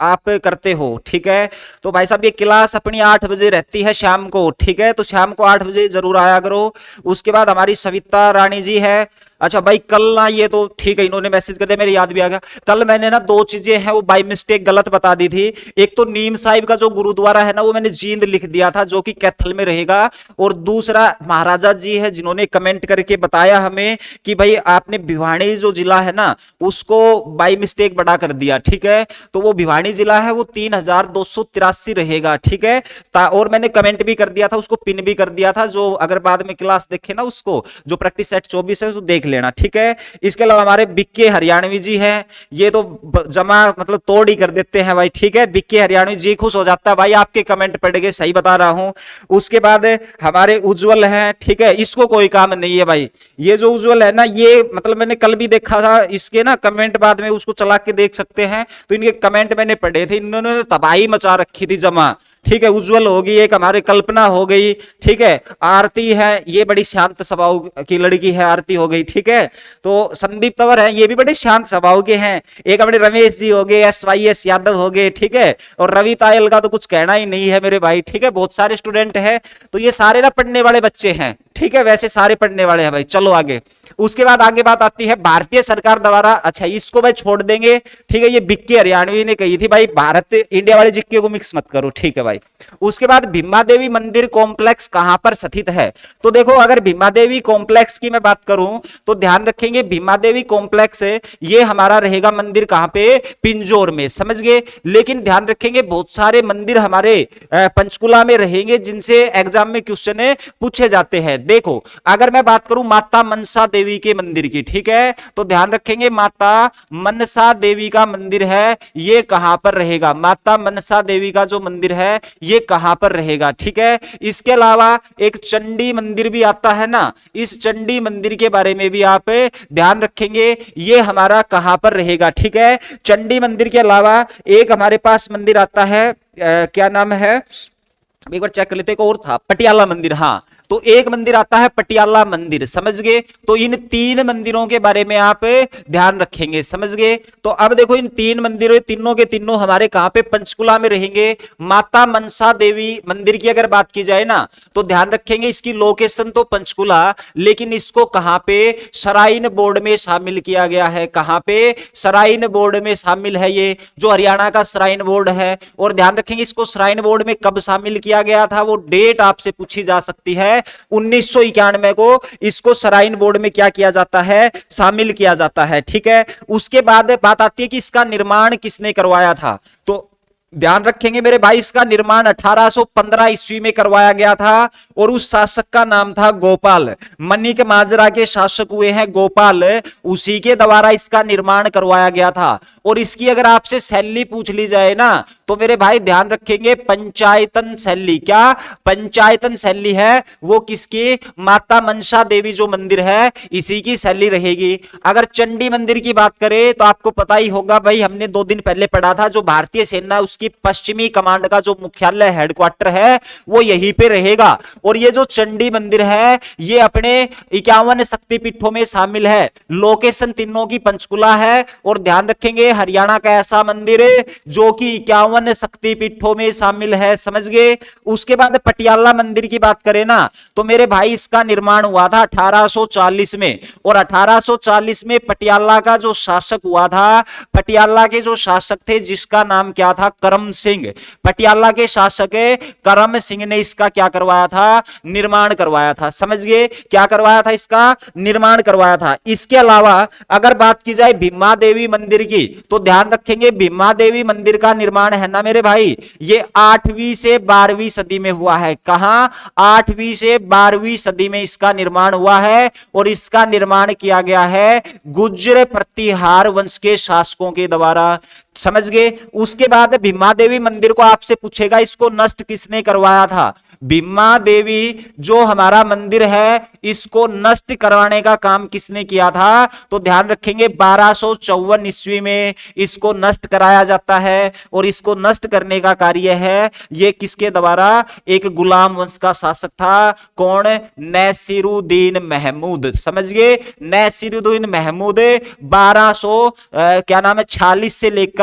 Speaker 1: आप करते हो, ठीक है। तो भाई साहब ये क्लास अपनी 8 बजे रहती है शाम को, ठीक है। तो शाम को 8 बजे जरूर आया करो। उसके बाद हमारी सविता रानी जी है। अच्छा भाई कल ना, ये तो ठीक है, इन्होंने मैसेज कर दिया, मेरे याद भी आ गया। कल मैंने ना 2 चीजें हैं वो बाय मिस्टेक गलत बता दी थी। एक तो नीम साहिब का जो गुरुद्वारा है ना वो मैंने जींद लिख दिया था, जो कि कैथल में रहेगा। और दूसरा महाराजा जी है जिन्होंने कमेंट करके बताया हमें कि भाई आपने भिवानी जो जिला है ना उसको बाय मिस्टेक बड़ा कर दिया, ठीक है। तो वो भिवानी जिला है वो 3283 रहेगा, ठीक है। और मैंने कमेंट भी कर दिया था, उसको पिन भी कर दिया था, जो अगर बाद में क्लास देखे ना उसको, जो प्रैक्टिस सेट 24 है उसको देख लेना, ठीक है। इसके अलावा हमारे बिक्के हरियाणवी जी हैं, ये तो जमा मतलब तोड़ ही कर देते हैं भाई, ठीक है। बिक्के हरियाणवी जी, खुश हो जाता है भाई आपके कमेंट पढ़ के, सही बता रहा हूं। उसके बाद हमारे उज्जवल हैं, ठीक है, इसको कोई काम नहीं है भाई। ये जो उज्जवल है ना, ये मतलब मैंने कल भी देखा था इसके ना कमेंट, बाद में उसको चला के देख सकते हैं। तो इनके कमेंट मैंने पढ़े थे, इन्होंने तबाही मचा रखी थी जमा, ठीक है। उज्जवल होगी, एक हमारे कल्पना हो गई, ठीक है। आरती है, ये बड़ी शांत स्वभाव की लड़की है, आरती हो गई, ठीक है। तो संदीप तंवर है, ये भी बड़े शांत स्वभाव के हैं। एक हमारे रमेश जी हो गए, SYS यादव हो गए, ठीक है। और रवि तायल का तो कुछ कहना ही नहीं है मेरे भाई, ठीक है। बहुत सारे स्टूडेंट हैं, तो ये सारे ना पढ़ने वाले बच्चे हैं, ठीक है, वैसे सारे पढ़ने वाले हैं भाई। चलो आगे, उसके बाद आगे बात आती है भारतीय सरकार द्वारा, अच्छा इसको भाई छोड़ देंगे, ठीक है, ये बिक्की हरियाणवी ने कही थी भाई, भारत इंडिया वाले जिक्के को मिक्स मत करो, ठीक है भाई। उसके बाद भीमा देवी मंदिर कॉम्प्लेक्स कहां पर स्थित है? तो देखो अगर भीमा देवी कॉम्प्लेक्स की मैं बात करूं तो ध्यान रखेंगे भीमा देवी कॉम्प्लेक्स ये हमारा रहेगा मंदिर कहां पे? पिंजौर में, समझ गए। लेकिन ध्यान रखेंगे बहुत सारे मंदिर हमारे पंचकुला में रहेंगे जिनसे एग्जाम में क्वेश्चन पूछे जाते हैं। देखो अगर मैं बात करूं माता मनसा देवी के मंदिर की, ठीक है, तो ध्यान रखेंगे माता मनसा देवी का मंदिर है ये कहां पर रहेगा? माता मनसा देवी का जो मंदिर है ये कहां पर रहेगा, ठीक है। इसके अलावा एक चंडी मंदिर भी आता है ना, इस चंडी मंदिर के बारे में भी आप ध्यान रखेंगे ये हमारा कहां पर रहेगा, ठीक है। चंडी मंदिर के अलावा एक हमारे पास मंदिर आता है, क्या नाम है, एक बार चेक कर लेते, एक और था पटियाला मंदिर, हाँ, तो एक मंदिर आता है पटियाला मंदिर, समझ गए। तो इन तीन मंदिरों के बारे में आप ध्यान रखेंगे, समझ गए। तो अब देखो इन तीन मंदिरों, तीनों के तीनों हमारे कहां पे? पंचकुला में रहेंगे। माता मनसा देवी मंदिर की अगर बात की जाए ना तो ध्यान रखेंगे इसकी लोकेशन तो पंचकुला, लेकिन इसको कहां पे? श्राइन बोर्ड में शामिल किया गया है। कहां पे? श्राइन बोर्ड में शामिल है ये, जो हरियाणा का श्राइन बोर्ड है। और ध्यान रखेंगे इसको श्राइन बोर्ड में कब शामिल किया गया था, वो डेट आपसे पूछी जा सकती है। 1991 को इसको श्राइन बोर्ड में क्या किया जाता है? शामिल किया जाता है, ठीक है। उसके बाद बात आती है कि इसका निर्माण किसने करवाया था, तो ध्यान रखेंगे मेरे भाई इसका निर्माण 1815 ईस्वी में करवाया गया था और उस शासक का नाम था गोपाल। मनिक माजरा के शासक हुए हैं गोपाल, उसी के द्वारा इसका निर्माण करवाया गया था। और इसकी अगर आपसे शैली पूछ ली जाए ना तो मेरे भाई ध्यान रखेंगे पंचायतन शैली, क्या पंचायतन शैली है वो किसकी? माता मनसा देवी जो मंदिर है इसी की शैली रहेगी। अगर चंडी मंदिर की बात करें तो आपको पता ही होगा भाई, हमने 2 दिन पहले पढ़ा था, जो भारतीय सेना उसकी पश्चिमी कमांड का जो मुख्यालय हेडक्वार्टर है वो यहीं पे रहेगा। और ये जो चंडी मंदिर है ये अपने 51 शक्तिपीठों में शामिल है। लोकेशन तीनों की पंचकुला है। और ध्यान रखेंगे हरियाणा का ऐसा मंदिर जो कि 51 शक्तिपीठों में शामिल है, समझ गए। उसके बाद पटियाला मंदिर की बात करें ना तो मेरे भाई इसका निर्माण हुआ था 1840 में। और 1840 में पटियाला का जो शासक हुआ था, पटियाला के जो शासक थे जिसका नाम क्या था? करम सिंह। पटियाला के शासक करम सिंह ने इसका क्या करवाया था? निर्माण करवाया था, समझ गए। क्या करवाया था? इसका निर्माण करवाया था। इसके अलावा अगर बात की जाए भीमा देवी मंदिर की तो ध्यान रखेंगे भीमा देवी मंदिर का निर्माण है ना मेरे भाई, ये 8वीं से 12वीं सदी में हुआ है। कहां? 8वीं से 12वीं सदी में इसका निर्माण हुआ है। और इसका निर्माण किया गया है गुर्जर प्रतिहार वंश के शासकों के द्वारा, समझ गए। उसके बाद भीमा देवी मंदिर को आपसे पूछेगा इसको नष्ट किसने करवाया था? भीमा देवी जो हमारा मंदिर है इसको नष्ट करवाने का काम किसने किया था? तो ध्यान रखेंगे 1254 ईस्वी में इसको नष्ट कराया जाता है। और इसको नष्ट करने का कार्य है ये किसके द्वारा? एक गुलाम वंश का शासक था, कौन? नसीरुद्दीन महमूद, समझ गए। नसीरुद्दीन महमूद 1200 क्या नाम है 46 से लेकर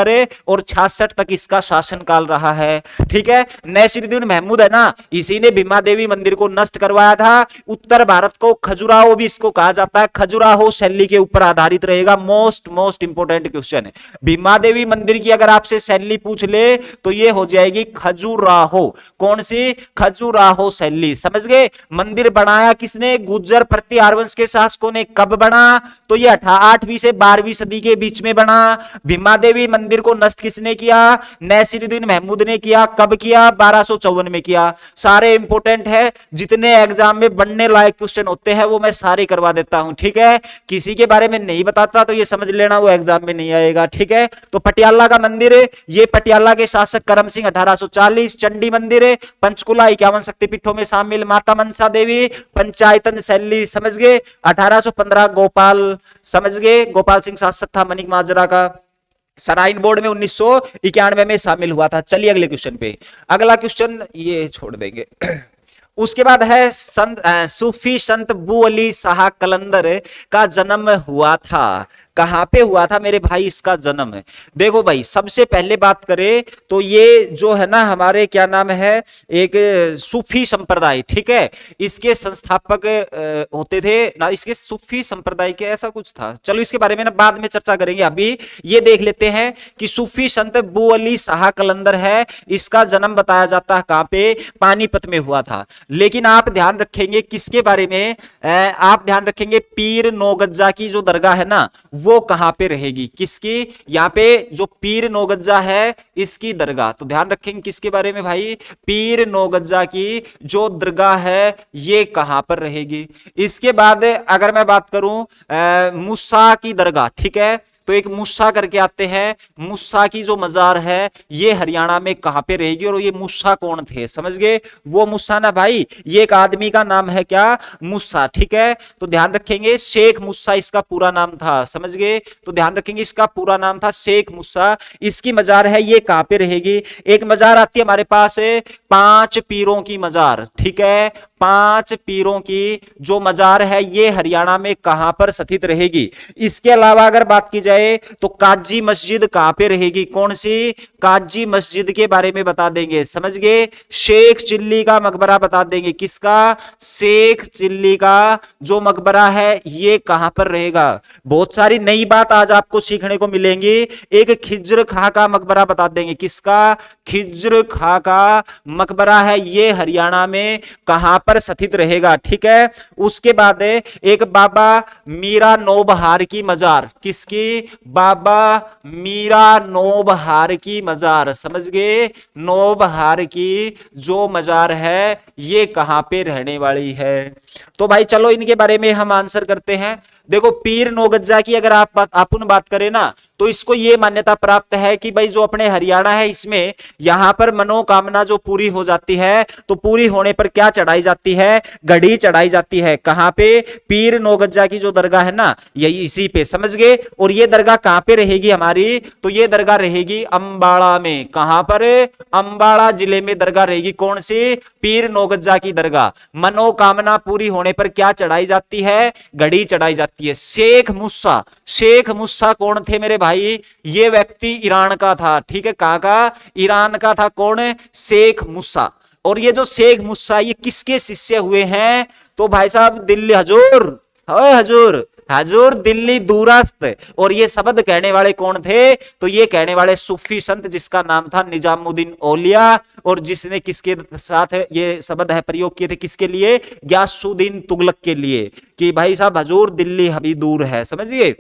Speaker 1: और 66 तक इसका शासनकाल रहा है, ठीक है। नसीरुद्दीन महमूद है ना, इसी ने भीमा देवी मंदिर को नष्ट करवाया था। उत्तर भारत को खजुराहो भी इसको कहा जाता है, खजुराहो शैली के ऊपर आधारित रहेगा। मोस्ट इंपोर्टेंट क्वेश्चन है। भीमा देवी मंदिर की अगर आपसे शैली पूछ ले तो ये हो जाएगी खजुराहो। कौन सी? खजुराहो शैली, समझ गए। मंदिर बनाया किसने? गुर्जर प्रतिहार वंश के शासकों ने। कब बना? तो ये 8वीं से 12वीं सदी के बीच में बना। भीमा देवी मंदिर को नष्ट किसने किया? नसीरुद्दीन महमूद ने किया। कब किया? 1254 में किया। सारे इंपोर्टेंट है, जितने एग्जाम में बनने लायक क्वेश्चन होते हैं वो मैं सारे करवा देता हूं, ठीक है। किसी के बारे में नहीं बताता तो ये समझ लेना वो एग्जाम में नहीं आएगा, ठीक है। तो पटियाला का मंदिर ये पटियाला के शासक करम सिंह 1840। चंडी मंदिर पंचकुला 51 शक्तिपीठों में शामिल। माता मनसा देवी पंचायतन शैली, समझ गए। 1815 गोपाल, समझ गए, गोपाल सिंह शासक था मनिक माजरा का। श्राइन बोर्ड में 1991 में शामिल हुआ था। चलिए अगले क्वेश्चन पे। अगला क्वेश्चन ये छोड़ देंगे। उसके बाद है सूफी संत बू अली शाह कलंदर का जन्म हुआ था। कहां पे हुआ था मेरे भाई इसका जन्म है? देखो भाई, सबसे पहले बात करें तो ये जो है ना हमारे क्या नाम है, एक सूफी संप्रदाय, ठीक है, इसके संस्थापक होते थे ना, इसके सूफी संप्रदाय के ऐसा कुछ था। चलो इसके बारे में ना बाद में चर्चा करेंगे, अभी ये देख लेते हैं कि सूफी संत बू अली शाह कलंदर है, इसका जन्म बताया जाता है कहां पे, पानीपत में हुआ था। लेकिन आप ध्यान रखेंगे किसके बारे में, आप ध्यान रखेंगे पीर नौगज्जा की जो दरगाह है ना वो कहां पे रहेगी, किसकी, यहाँ पे जो पीर नौगज्जा है इसकी दरगाह। तो ध्यान रखेंगे किसके बारे में भाई, पीर नौगज्जा की जो दरगाह है ये कहां पर रहेगी। इसके बाद अगर मैं बात करूं मूसा की दरगाह, ठीक है, तो एक मूसा करके आते हैं, मूसा की जो मजार है ये हरियाणा में कहां पे रहेगी, और ये मूसा कौन थे, समझ गए, वो मूसा ना भाई, ये एक आदमी का नाम है क्या, मूसा, ठीक है। तो ध्यान रखेंगे शेख मूसा इसका पूरा नाम था, समझ गए, तो ध्यान रखेंगे इसका पूरा नाम था शेख मूसा। इसकी मजार है ये कहां पे रहेगी, एक मजार आती है हमारे पास 5 पीरों की मजार, ठीक है, 5 पीरों की जो मजार है ये हरियाणा में कहां पर स्थित रहेगी। इसके अलावा अगर बात की जाए तो काजी मस्जिद कहां पे रहेगी, कौन सी, काजी मस्जिद के बारे में बता देंगे, समझ गए। शेख चिल्ली का मकबरा बता देंगे, किसका, शेख चिल्ली का जो मकबरा है ये कहां पर रहेगा। बहुत सारी नई बात आज आपको सीखने को मिलेंगी। एक खिज्र खां का मकबरा बता देंगे, किसका, खिज्र खां का मकबरा है ये हरियाणा में कहां पर स्थित रहेगा, ठीक है। उसके बाद एक बाबा मीरा नौबहार की मजार, किसकी, बाबा मीरा नौबहार की मजार, समझ गए, नौबहार की जो मजार है ये कहां पे रहने वाली है। तो भाई चलो इनके बारे में हम आंसर करते हैं। देखो पीर नौगज्जा की अगर आप बात करें ना तो इसको ये मान्यता प्राप्त है कि भाई जो अपने हरियाणा है इसमें यहां पर मनोकामना जो पूरी हो जाती है तो पूरी होने पर क्या चढ़ाई जाती है, घड़ी चढ़ाई जाती है, कहां पे, पीर नौगज्जा की जो दरगाह है ना यही इसी पे, समझ गए। और ये दरगाह कहां पे रहेगी हमारी, तो ये दरगाह रहेगी अंबाड़ा में, कहां पर, अंबाड़ा जिले में दरगाह रहेगी, कौन सी, पीर नौगज्जा की दरगाह। मनोकामना पूरी होने पर क्या चढ़ाई जाती है, घड़ी चढ़ाई जाती है। शेख मूसा, शेख मूसा कौन थे मेरे भाई, ये व्यक्ति ईरान का था, ठीक है, कहां का, ईरान का था, कौन, शेख मूसा। और ये जो शेख मूसा ये किसके शिष्य हुए हैं, तो भाई साहब दिल्ली हजूर, हजूर, हजूर दिल्ली दूरस्थ। और ये शब्द कहने वाले कौन थे, तो ये कहने वाले सूफी संत जिसका नाम था निजामुद्दीन औलिया, और जिसने किसके साथ ये शब्द है प्रयोग किए थे, किसके लिए, गयासुद्दीन तुगलक के लिए, कि भाई साहब हजूर दिल्ली अभी दूर है, समझिए।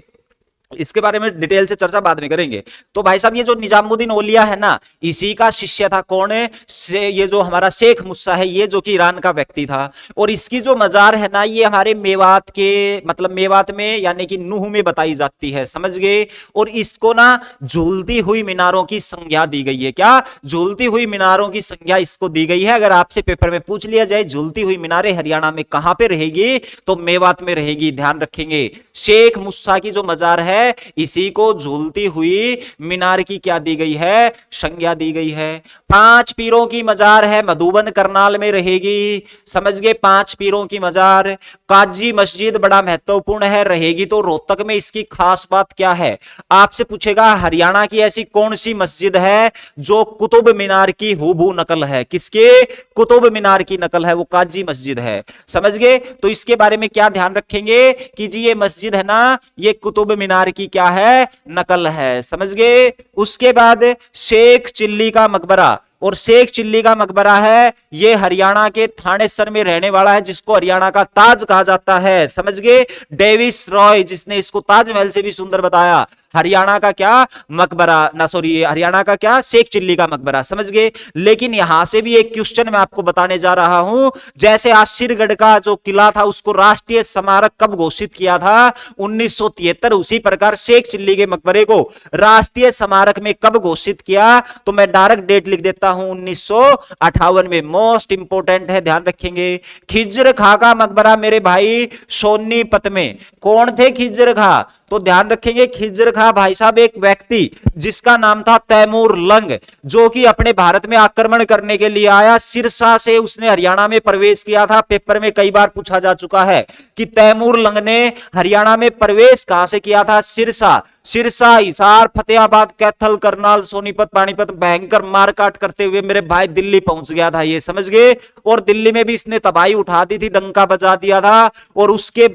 Speaker 1: इसके बारे में डिटेल से चर्चा बाद में करेंगे। तो भाई साहब ये जो निजामुद्दीन औलिया है ना इसी का शिष्य था कौन है, ये जो हमारा शेख मूसा है ये जो कि ईरान का व्यक्ति था। और इसकी जो मजार है ना ये हमारे मेवात के, मतलब मेवात में यानी कि नूह में बताई जाती है, समझ गए। और इसको ना झूलती हुई मीनारों की संज्ञा दी गई है, क्या, झूलती हुई मीनारों की संज्ञा इसको दी गई है। अगर आपसे पेपर में पूछ लिया जाए झूलती हुई मीनारें हरियाणा में कहां पे रहेगी, तो मेवात में रहेगी, ध्यान रखेंगे। शेख मूसा की जो मजार है इसी को झूलती हुई मीनार की क्या दी गई है, संज्ञा दी गई है। 5 पीरों की मजार है मधुबन करनाल में रहेगी, समझ गए, 5 पीरों की मजार। काजी मस्जिद बड़ा महत्वपूर्ण है, रहेगी तो रोहतक में। इसकी खास बात क्या है, आपसे पूछेगा हरियाणा की ऐसी कौन सी मस्जिद है जो कुतुब मीनार की हूबहू नकल है, किसके, कुतुब मीनार की नकल है, वो काजी मस्जिद है, समझ गए। तो इसके बारे में क्या ध्यान रखेंगे कि जी ये मस्जिद है ना ये कुतुब मीनार की क्या है, नकल है, समझ गए। उसके बाद शेख चिल्ली का मकबरा, और शेख चिल्ली का मकबरा है ये हरियाणा के थानेसर में रहने वाला है, जिसको हरियाणा का ताज कहा जाता है, समझ गए। डेविस रॉय जिसने इसको ताजमहल से भी सुंदर बताया, हरियाणा का क्या मकबरा ना, सॉरी हरियाणा का क्या, शेख चिल्ली का मकबरा, समझ गए। लेकिन यहां से भी एक क्वेश्चन मैं आपको बताने जा रहा हूं, जैसे आशीरगढ़ का जो किला था उसको राष्ट्रीय स्मारक कब घोषित किया था, 1973, उसी प्रकार शेख चिल्ली के मकबरे को राष्ट्रीय स्मारक में कब घोषित किया, तो मैं डायरेक्ट डेट लिख देता हूं 1958 में, मोस्ट इंपोर्टेंट है, ध्यान रखेंगे। खिज्र खां का मकबरा मेरे भाई सोनीपत में, कौन थे खिज्र खां, तो ध्यान रखेंगे खिज्र खां भाई साहब एक व्यक्ति जिसका नाम था तैमूर लंग, जो कि अपने भारत में आक्रमण करने के लिए आया। सिरसा से उसने हरियाणा में प्रवेश किया था। पेपर में कई बार पूछा जा चुका है कि तैमूर लंग ने हरियाणा में प्रवेश कहां से किया था? सिरसा। सिरसा, हिसार, फतेहाबाद, कैथल, करनाल, सोनीपत, पानीपत, भयंकर मारकाट करते हुए मेरे भाई दिल्ली पहुंच गया था, ये समझ गए। और दिल्ली में भी इसने तबाही उठा दी थी, डंका बजा दिया था। और उसके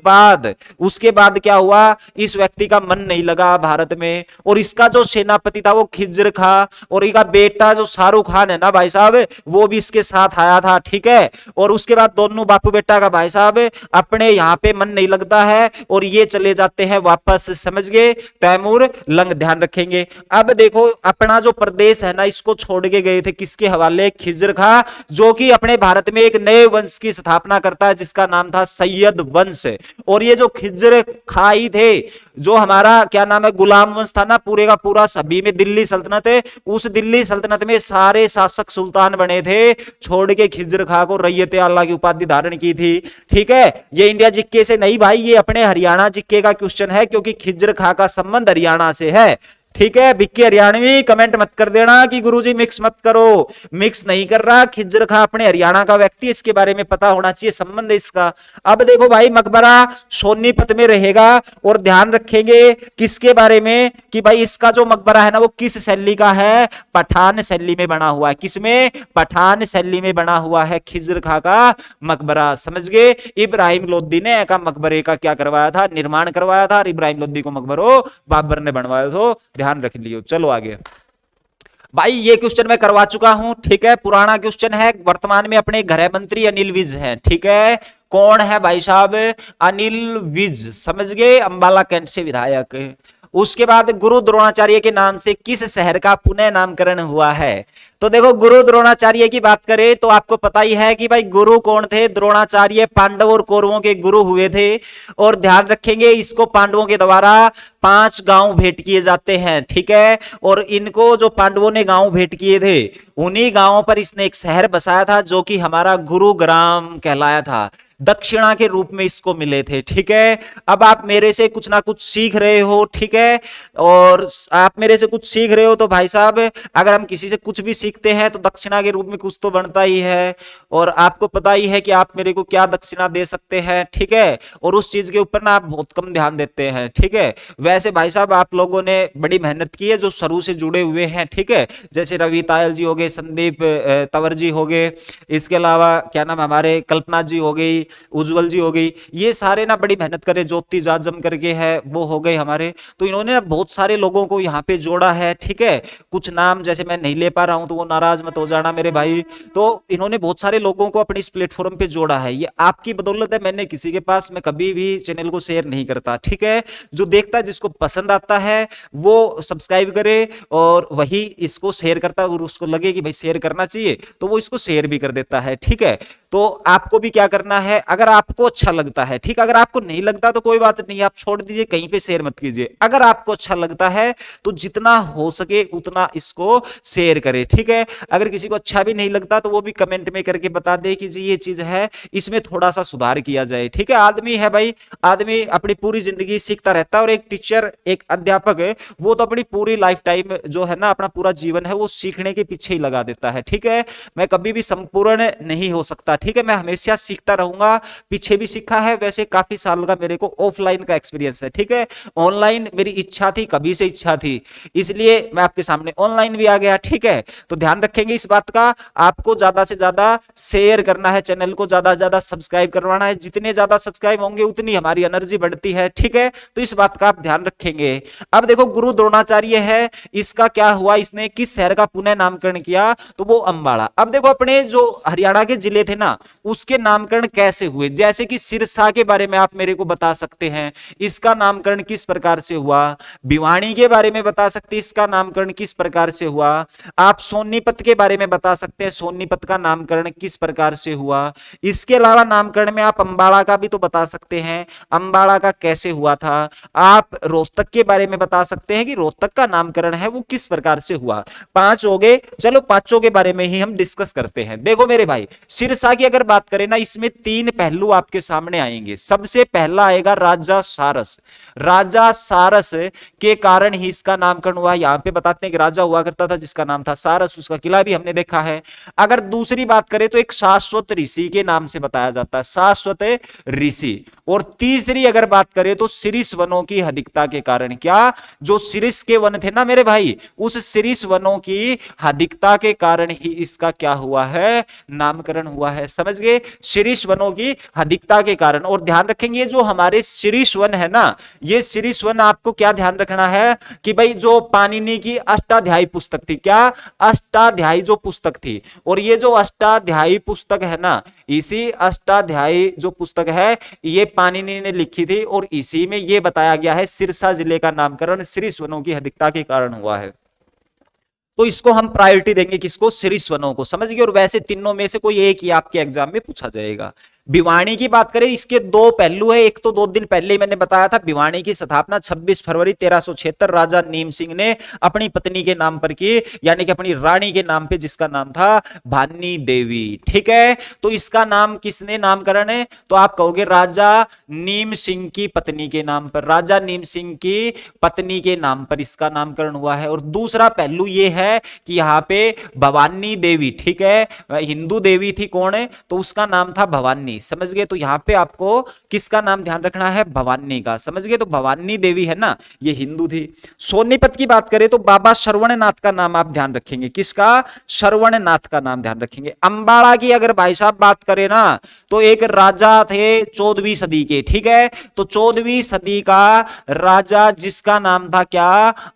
Speaker 1: बाद क्या हुआ? इस व्यक्ति का मन नहीं लगा भारत में, और इसका जो सेनापति था वो खिज्र खां, और इसका बेटा जो शाहरुख खान है ना भाई साहब, वो भी इसके साथ आया था, ठीक है। और उसके बाद दोनों बापू बेटा का भाई साहब अपने यहां पे मन नहीं लगता है और ये चले जाते हैं वापस, समझ गए। तैमूर लंग, ध्यान रखेंगे। अब देखो अपना जो प्रदेश है ना, इसको छोड़ के गए थे किसके हवाले? खिज्र खां, जो कि अपने भारत में एक नए वंश की स्थापना करता है जिसका नाम था सैयद वंश। और ये जो खिज्र खां ही थे, जो हमारा क्या नाम है गुलाम वंश था ना पूरे का पूरा सभी में, दिल्ली सल्तनत है, उस दिल्ली सल्तनत में सारे शासक सुल्तान बने थे, छोड़ के खिज्र खां को रैयत आला की उपाधि धारण की थी, ठीक है। ये इंडिया जिक्के से नहीं भाई, ये अपने हरियाणा जिक्के का क्वेश्चन है, क्योंकि खिज्र खां का संबंध हरियाणा से है, ठीक है। बिक्की हरियाणवी कमेंट मत कर देना कि गुरुजी मिक्स मत करो, मिक्स नहीं कर रहा। खिज्र खां अपने हरियाणा का व्यक्ति, इसके बारे में पता होना चाहिए संबंध इसका। अब देखो भाई मकबरा सोनीपत में रहेगा, और ध्यान रखेंगे किसके बारे में कि भाई इसका जो मकबरा है ना वो किस शैली का है? पठान शैली में बना हुआ है। किसमें? पठान शैली में बना हुआ है खिज्र खां का मकबरा, समझ गए। इब्राहिम लोदी ने का मकबरे का क्या करवाया था? निर्माण करवाया था। इब्राहिम लोदी को मकबरो बाबर ने बनवाया था, ध्यान रख लियो। चलो आगे भाई, ये क्वेश्चन मैं करवा चुका हूं, ठीक है, पुराना क्वेश्चन है। वर्तमान में अपने गृह मंत्री अनिल विज हैं, ठीक है। कौन है भाई साहब? अनिल विज, समझ गए, अंबाला कैंट से विधायक। उसके बाद गुरु द्रोणाचार्य के नाम से किस शहर का पुनः नामकरण हुआ है? तो देखो गुरु द्रोणाचार्य की बात करें तो आपको पता ही है कि भाई गुरु कौन थे? द्रोणाचार्य पांडव और कौरवों के गुरु हुए थे। और ध्यान रखेंगे इसको पांडवों के द्वारा 5 गांव भेंट किए जाते हैं, ठीक है। और इनको जो पांडवों ने गांव भेंट किए थे, उन्हीं गांवों पर इसने एक शहर बसाया था जो कि हमारा गुरुग्राम कहलाया था। दक्षिणा के रूप में इसको मिले थे, ठीक है। अब आप मेरे से कुछ ना कुछ सीख रहे हो, ठीक है। और आप मेरे से कुछ सीख रहे हो तो भाई साहब अगर हम किसी से कुछ भी सीखते हैं तो दक्षिणा के रूप में कुछ तो बनता ही है। और आपको पता ही है कि आप मेरे को क्या दक्षिणा दे सकते हैं, ठीक है। और उस चीज के ऊपर ना आप बहुत कम ध्यान देते हैं, ठीक है। वैसे भाई साहब आप लोगों ने बड़ी मेहनत की है जो शुरू से जुड़े हुए हैं, ठीक है। जैसे रवि तायल जी हो गए, संदीप तंवर जी हो गए, इसके अलावा क्या नाम हमारे कल्पना जी हो गई, उज्जवल जी हो गई, ये सारे ना बड़ी मेहनत करे। ज्योति जाजम करके है वो हो गए हमारे, तो इन्होंने ना बहुत सारे लोगों को यहाँ पे जोड़ा है, ठीक है। कुछ नाम जैसे मैं नहीं ले पा रहा हूं तो वो नाराज मत हो जाना मेरे भाई। तो इन्होंने बहुत सारे लोगों को अपने इस प्लेटफॉर्म पे जोड़ा है, ये आपकी बदौलत है। मैंने किसी के पास मैं कभी भी चैनल को शेयर नहीं करता, ठीक है। जो देखता है जिसको पसंद आता है वो सब्सक्राइब करे और वही इसको शेयर करता है, और उसको लगे कि भाई शेयर करना चाहिए तो वो इसको शेयर भी कर देता है, ठीक है। तो आपको भी क्या करना है, अगर आपको अच्छा लगता है, ठीक, अगर आपको नहीं लगता तो कोई बात नहीं, आप छोड़ दीजिए, कहीं पे शेयर मत कीजिए। अगर आपको अच्छा लगता है तो जितना हो सके उतना इसको शेयर करें, ठीक है। अगर किसी को अच्छा भी नहीं लगता तो वो भी कमेंट में करके बता दे कि जी ये चीज है, इसमें थोड़ा सा सुधार किया जाए, ठीक है। आदमी है भाई, आदमी अपनी पूरी जिंदगी सीखता रहता है, और एक टीचर, एक अध्यापक है, वो तो अपनी पूरी लाइफ टाइम जो है ना, अपना पूरा जीवन है वो सीखने के पीछे ही लगा देता है, ठीक है। मैं कभी भी संपूर्ण नहीं हो सकता, ठीक है, मैं हमेशा सीखता रहूंगा। पीछे भी सीखा है, वैसे काफी साल का मेरे को ऑफलाइन का एक्सपीरियंस है, ठीक है। ऑनलाइन मेरी इच्छा थी, कभी से इच्छा थी, इसलिए मैं आपके सामने ऑनलाइन भी आ गया, ठीक है। तो ध्यान रखेंगे इस बात का, आपको ज्यादा से ज्यादा शेयर करना है, चैनल को ज्यादा से ज्यादा सब्सक्राइब करवाना है। जितने ज्यादा सब्सक्राइब होंगे उतनी हमारी एनर्जी बढ़ती है, ठीक है। तो इस बात का आप ध्यान रखेंगे। अब देखो गुरु द्रोणाचार्य है, इसका क्या हुआ, इसने किस शहर का पुनः नामकरण किया? तो वो अंबाला। अब देखो अपने जो हरियाणा के जिले थे ना, उसके नामकरण कैसे हुए? जैसे कि सिरसा के बारे में आप मेरे को बता सकते हैं, इसका नामकरण किस प्रकार से हुआ। भिवानी के बारे में बता सकते हैं, इसका नामकरण किस प्रकार से हुआ। आप सोनीपत के बारे में बता सकते हैं, सोनीपत का नामकरण किस प्रकार से हुआ। इसके अलावा नामकरण में आप अंबाला का भी तो बता सकते हैं, अंबाला का कैसे हुआ था। आप रोहतक के बारे में बता सकते हैं कि रोहतक का नामकरण है वो किस प्रकार से हुआ। 5 हो गए, चलो 5 के बारे में ही हम डिस्कस करते हैं। देखो मेरे भाई, सिरसा की अगर बात करें ना, इसमें 3 तीन पहलू आपके सामने आएंगे। सबसे पहला आएगा राजा सारस। राजा सारस के कारण ही इसका नामकरण हुआ। यहां पे बताते हैं कि राजा हुआ करता था जिसका नाम था सारस, उसका किला भी हमने देखा है। अगर दूसरी बात करें तो एक शाश्वत ऋषि के नाम से बताया जाता है, शाश्वत ऋषि। और तीसरी अगर बात करें तो शीर्ष वनों की अधिकता के कारण। क्या? जो शीर्ष के वन थे ना मेरे भाई, उस शीर्ष वनों की अधिकता के कारण ही इसका क्या हुआ है? नामकरण हुआ है। समझ गए? शीर्ष वनों की अधिकता के कारण। और ध्यान रखेंगे जो हमारे शीर्ष वन है ना, ये शीर्ष वन आपको क्या ध्यान रखना है कि भाई जो पाणिनि की अष्टाध्यायी पुस्तक थी, क्या? अष्टाध्यायी जो पुस्तक थी, और ये जो अष्टाध्यायी पुस्तक है ना, इसी अष्टाध्यायी जो पुस्तक है ये पाणिनि ने लिखी थी, और इसी में ये बताया गया है सिरसा जिले का नामकरण शीर्ष वनों की अधिकता के कारण हुआ है। तो इसको हम प्रायोरिटी देंगे, किसको? शीर्ष वनों को। समझ गए? और वैसे तीनों में से कोई एक ही आपके एग्जाम में पूछा जाएगा। भिवानी की बात करें, इसके दो पहलू है। एक तो 2 दिन पहले ही मैंने बताया था, भिवानी की स्थापना 26 फरवरी 1376 राजा नीम सिंह ने अपनी पत्नी के नाम पर की, यानी कि अपनी रानी के नाम पे, जिसका नाम था भानी देवी। ठीक है, तो इसका नाम किसने नामकरण है? तो आप कहोगे राजा नीम सिंह की पत्नी के नाम पर, राजा नीम सिंह की पत्नी के नाम पर इसका नामकरण हुआ है। और दूसरा पहलू यह है कि यहां पे भवानी देवी, ठीक है, हिंदू देवी थी, कौन है? तो उसका नाम था भवानी। समझ गए? तो यहां पे आपको किसका नाम ध्यान रखना है? भवानी का। समझ गए? तो भवानी देवी है ना, ये हिंदू थी। सोनीपत की बात करें तो बाबा श्रवणनाथ का नाम आप ध्यान रखेंगे। किसका? श्रवणनाथ का नाम ध्यान रखेंगे। अंबाला की अगर भाई साहब बात करें ना, तो एक राजा थे 14वीं सदी के, ठीक है, तो 14वीं सदी का राजा जिसका नाम था क्या?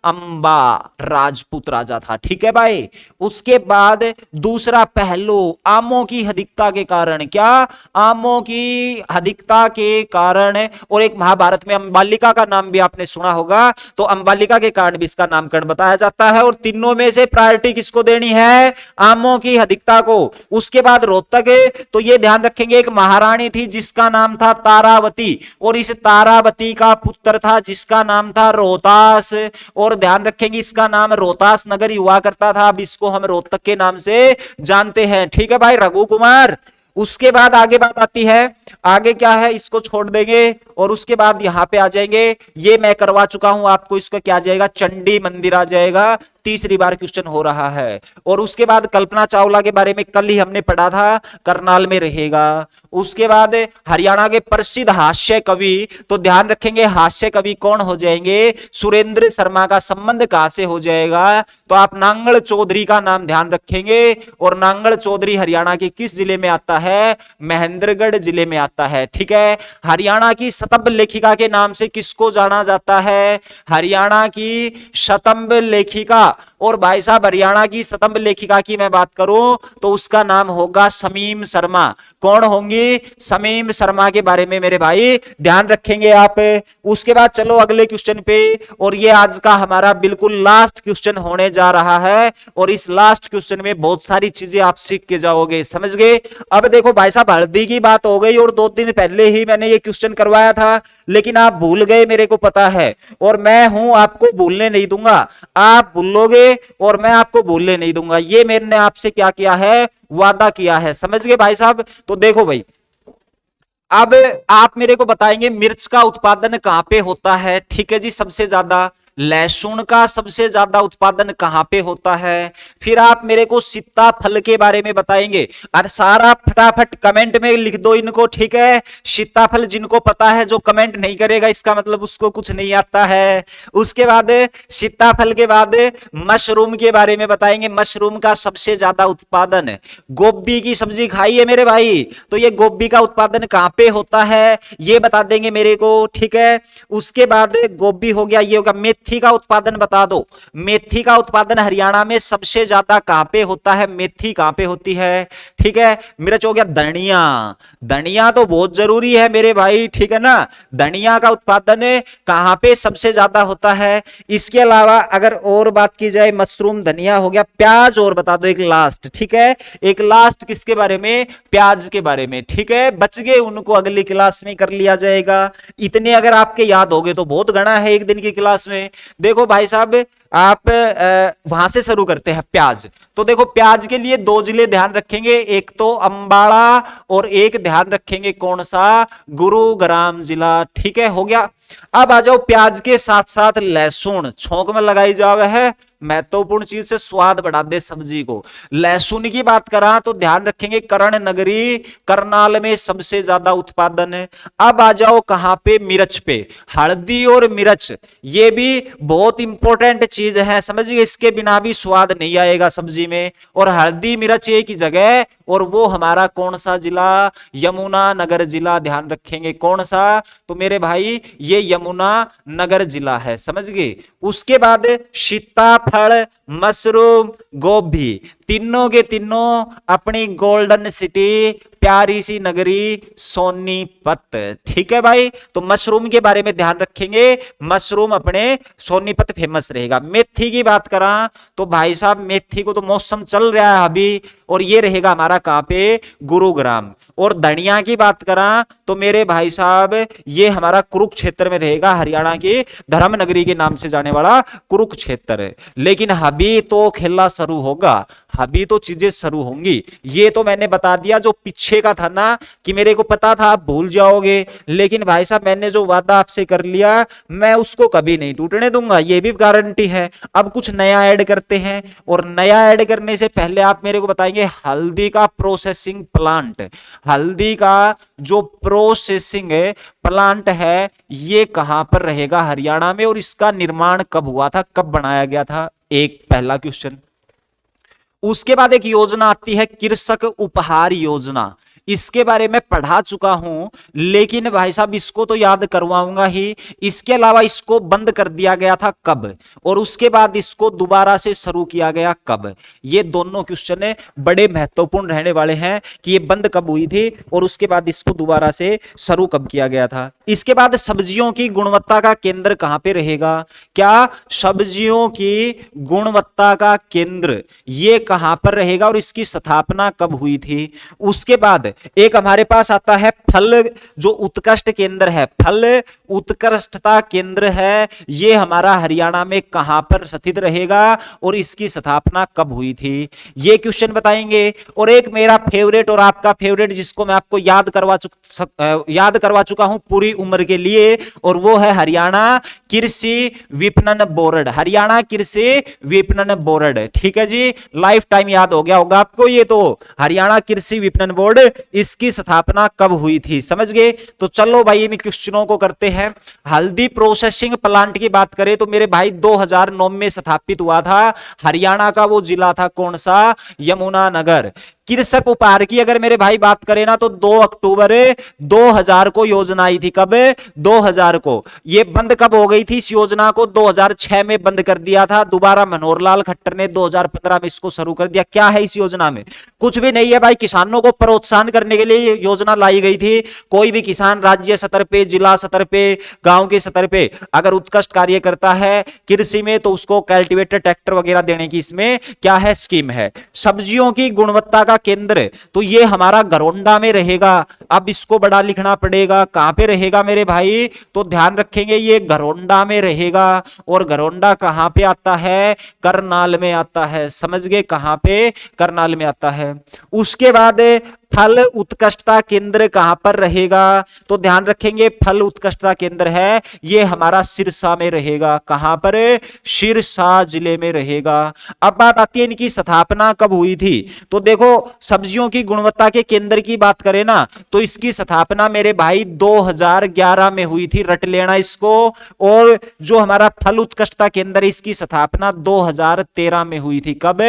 Speaker 1: अंबा, राजपूत राजा था। ठीक है भाई। उसके बाद दूसरा पहलू आमों की अधिकता के कारण। क्या? आमों की अधिकता के कारण। और एक महाभारत में अंबालिका का नाम भी आपने सुना होगा, तो अंबालिका के कारण भी इसका नामकरण बताया जाता है। और तीनों में से प्रायोरिटी किसको देनी है? आमों की अधिकता को। उसके बाद रोहतक, तो ये ध्यान रखेंगे एक महारानी थी जिसका नाम था तारावती, और इस तारावती का पुत्र था जिसका नाम था रोहतास। और ध्यान रखेंगे इसका नाम रोहतास नगर ही हुआ करता था, अब इसको हम रोहतक के नाम से जानते हैं। ठीक है भाई, रघु कुमार। उसके बाद आगे बात आती है, आगे क्या है इसको छोड़ देंगे, और उसके बाद यहां पे आ जाएंगे, ये मैं करवा चुका हूं आपको, इसको क्या आ जाएगा? चंडी मंदिर आ जाएगा। तीसरी बार क्वेश्चन हो रहा है। और उसके बाद कल्पना चावला के बारे में कल ही हमने पढ़ा था, करनाल में रहेगा। उसके बाद हरियाणा के प्रसिद्ध हास्य कवि, तो ध्यान रखेंगे हास्य कवि कौन हो जाएंगे? सुरेंद्र शर्मा का संबंध कहां से हो जाएगा? तो आप नांगल चौधरी का नाम ध्यान रखेंगे। और नांगल चौधरी हरियाणा के किस जिले में आता है? महेंद्रगढ़ जिले में आता है। ठीक है। हरियाणा की शतंभ लेखिका के नाम से किसको जाना जाता है? हरियाणा की शतंभ लेखिका। और भाई साहब हरियाणा की शतंभ लेखिका की मैं बात करूं तो उसका नाम होगा शमीम शर्मा। कौन होंगी? शमीम शर्मा के बारे में मेरे भाई ध्यान रखेंगे आप। उसके बाद चलो अगले क्वेश्चन पे, और ये आज का हमारा बिल्कुल लास्ट क्वेश्चन होने जा रहा है। और इस लास्ट क्वेश्चन में बहुत सारी चीजें आप सीख के जाओगे। समझ गए? अब देखो भाई साहब हल्दी की बात हो गई, और 2 दिन पहले ही मैंने ये क्वेश्चन करवाया था, लेकिन आप भूल गए, मेरे को पता है। और मैं हूं आपको भूलने नहीं दूंगा, आप भूलोगे और मैं आपको भूलने नहीं दूंगा। ये मैंने आपसे क्या किया है? वादा किया है। समझ गए भाई साहब? तो देखो भाई, अब आप मेरे को बताएंगे मिर्च का उत्पादन कहां पे होता है? ठीक है जी, सबसे ज्यादा। लहसुन का सबसे ज्यादा उत्पादन कहां पे होता है? फिर आप मेरे को सीताफल के बारे में बताएंगे। और सारा फटाफट कमेंट में लिख दो इनको, ठीक है। सीताफल जिनको पता है, जो कमेंट नहीं करेगा इसका मतलब उसको कुछ नहीं आता है। उसके बाद सीताफल के बाद मशरूम के बारे में बताएंगे। मशरूम का सबसे ज्यादा उत्पादन। गोभी की सब्जी खाई है मेरे भाई, तो ये गोभी का उत्पादन कहां पे होता है ये बता देंगे मेरे को, ठीक है। उसके बाद गोभी हो गया, ये होगा। मेथी का उत्पादन बता दो। मेथी का उत्पादन हरियाणा में सबसे ज्यादा कहां पे होता है? मेथी कहां पे होती है? ठीक है। मिर्च हो गया। धनिया, धनिया तो बहुत जरूरी है मेरे भाई, ठीक है ना। धनिया का उत्पादन कहां पे सबसे ज्यादा होता है? इसके अलावा अगर और बात की जाए, मशरूम, धनिया हो गया। प्याज और बता दो एक लास्ट, ठीक है। एक लास्ट किसके बारे में? प्याज के बारे में, ठीक है। बच गए, उनको अगली क्लास में कर लिया जाएगा। इतने अगर आपके याद हो गए तो बहुत गणा है एक दिन की क्लास में। देखो भाई साहब आप वहां से शुरू करते हैं प्याज। तो देखो प्याज के लिए दो जिले ध्यान रखेंगे, एक तो अंबाला और एक ध्यान रखेंगे कौन सा, गुरुग्राम जिला। ठीक है, हो गया। अब आ जाओ प्याज के साथ साथ लहसुन छोंक में लगाई जावे है, महत्वपूर्ण चीज से स्वाद बढ़ा दे सब्जी को। लहसुन की बात करा तो ध्यान रखेंगे कर्ण नगरी करनाल में सबसे ज्यादा उत्पादन है। अब आ जाओ कहां पे, मिर्च पे। हल्दी और मिर्च ये भी बहुत इंपॉर्टेंट चीज है, समझिए, इसके बिना भी स्वाद नहीं आएगा सब्जी में। और हल्दी मिर्च एक ही जगह, और वो हमारा कौन सा जिला, यमुना नगर जिला। ध्यान रखेंगे कौन सा, तो मेरे भाई ये यमुना नगर जिला है, समझ गए। उसके बाद सीताफल, मशरूम, गोभी, तीनों के तीनों अपनी गोल्डन सिटी, प्यारी सी नगरी सोनीपत। ठीक है भाई, तो मशरूम के बारे में ध्यान रखेंगे, मशरूम अपने सोनीपत फेमस रहेगा। मेथी की बात करा तो भाई साहब मेथी को तो मौसम चल रहा है अभी, और ये रहेगा हमारा कहां पे, गुरुग्राम। और धनिया की बात करा तो मेरे भाई साहब ये हमारा कुरुक्षेत्र में रहेगा, हरियाणा की धर्म नगरी के नाम से जाने वाला कुरुक्षेत्र। लेकिन अभी तो खेला शुरू होगा, अभी तो चीजें शुरू होंगी। ये तो मैंने बता दिया, जो पीछे का था ना कि मेरे को पता था आप भूल जाओगे, लेकिन भाई साहब मैंने जो वादा आपसे कर लिया मैं उसको कभी नहीं टूटने दूंगा, ये भी गारंटी है। अब कुछ नया ऐड करते हैं, और नया ऐड करने से पहले आप मेरे को बताएंगे हल्दी का प्रोसेसिंग प्लांट, हल्दी का जो प्रोसेसिंग प्लांट है ये कहां पर रहेगा, हरियाणा में, और इसका निर्माण कब हुआ था, कब बनाया गया था, एक पहला क्वेश्चन। उसके बाद एक योजना आती है कृषक उपहार योजना, इसके बारे में पढ़ा चुका हूं, लेकिन भाई साहब इसको तो याद करवाऊंगा ही। इसके अलावा इसको बंद कर दिया गया था कब, और उसके बाद इसको दोबारा से शुरू किया गया कब। ये दोनों क्वेश्चन बड़े महत्वपूर्ण रहने वाले हैं कि ये बंद कब हुई थी और उसके बाद इसको दोबारा से शुरू कब किया गया था। इसके बाद सब्जियों की गुणवत्ता का केंद्र कहां पे रहेगा, क्या सब्जियों की गुणवत्ता का केंद्र ये कहां पर रहेगा और इसकी स्थापना कब हुई थी। उसके बाद एक हमारे पास आता है फल जो उत्कृष्ट केंद्र है, फल उत्कृष्टता केंद्र है, ये हमारा हरियाणा में कहां पर स्थित रहेगा और इसकी स्थापना कब हुई थी, ये क्वेश्चन बताएंगे। और एक मेरा फेवरेट और आपका फेवरेट जिसको मैं आपको याद करवा चुका हूं पूरी उम्र के लिए, और वो है हरियाणा कृषि विपणन बोर्ड, हरियाणा कृषि विपणन बोर्ड। ठीक है जी, लाइफ टाइम याद हो गया होगा आपको ये तो, हरियाणा कृषि विपणन बोर्ड, इसकी स्थापना कब हुई थी, समझ गए। तो चलो भाई इन क्वेश्चनों को करते हैं। हल्दी प्रोसेसिंग प्लांट की बात करें तो मेरे भाई 2009 में स्थापित हुआ था, हरियाणा का वो जिला था कौन सा, यमुना नगर। कृषक उपहार की अगर मेरे भाई बात करें ना तो 2 अक्टूबर 2000 को योजना आई थी, कब, 2000 को। ये बंद कब हो गई थी, इस योजना को 2006 में बंद कर दिया था, दोबारा मनोहर लाल खट्टर ने 2015 में इसको शुरू कर दिया। क्या है इस योजना में, कुछ भी नहीं है भाई, किसानों को प्रोत्साहन करने के लिए योजना लाई गई थी। कोई भी किसान राज्य स्तर पे, जिला स्तर पे, गांव के स्तर पे अगर उत्कृष्ट कार्य करता है कृषि में तो उसको कल्टीवेटर, ट्रैक्टर वगैरह देने की इसमें क्या है, स्कीम है। सब्जियों की गुणवत्ता का केंद्र तो ये हमारा गरोंडा में रहेगा। अब इसको बड़ा लिखना पड़ेगा, कहां पे रहेगा मेरे भाई, तो ध्यान रखेंगे ये गरोंडा में रहेगा। और गरोंडा कहां पे आता है, करनाल में आता है, समझ गए, कहां पे, करनाल में आता है। उसके बाद फल उत्कृष्टता केंद्र कहां पर रहेगा, तो ध्यान रखेंगे फल उत्कृष्टता केंद्र है ये हमारा सिरसा में रहेगा, कहां पर, सिरसा जिले में रहेगा। अब बात आती है इनकी स्थापना कब हुई थी, तो देखो सब्जियों की गुणवत्ता के केंद्र की बात करें ना तो इसकी स्थापना मेरे भाई 2011 में हुई थी, रट लेना इसको। और जो हमारा फल उत्कृष्टता केंद्र इसकी स्थापना 2013 में हुई थी, कब,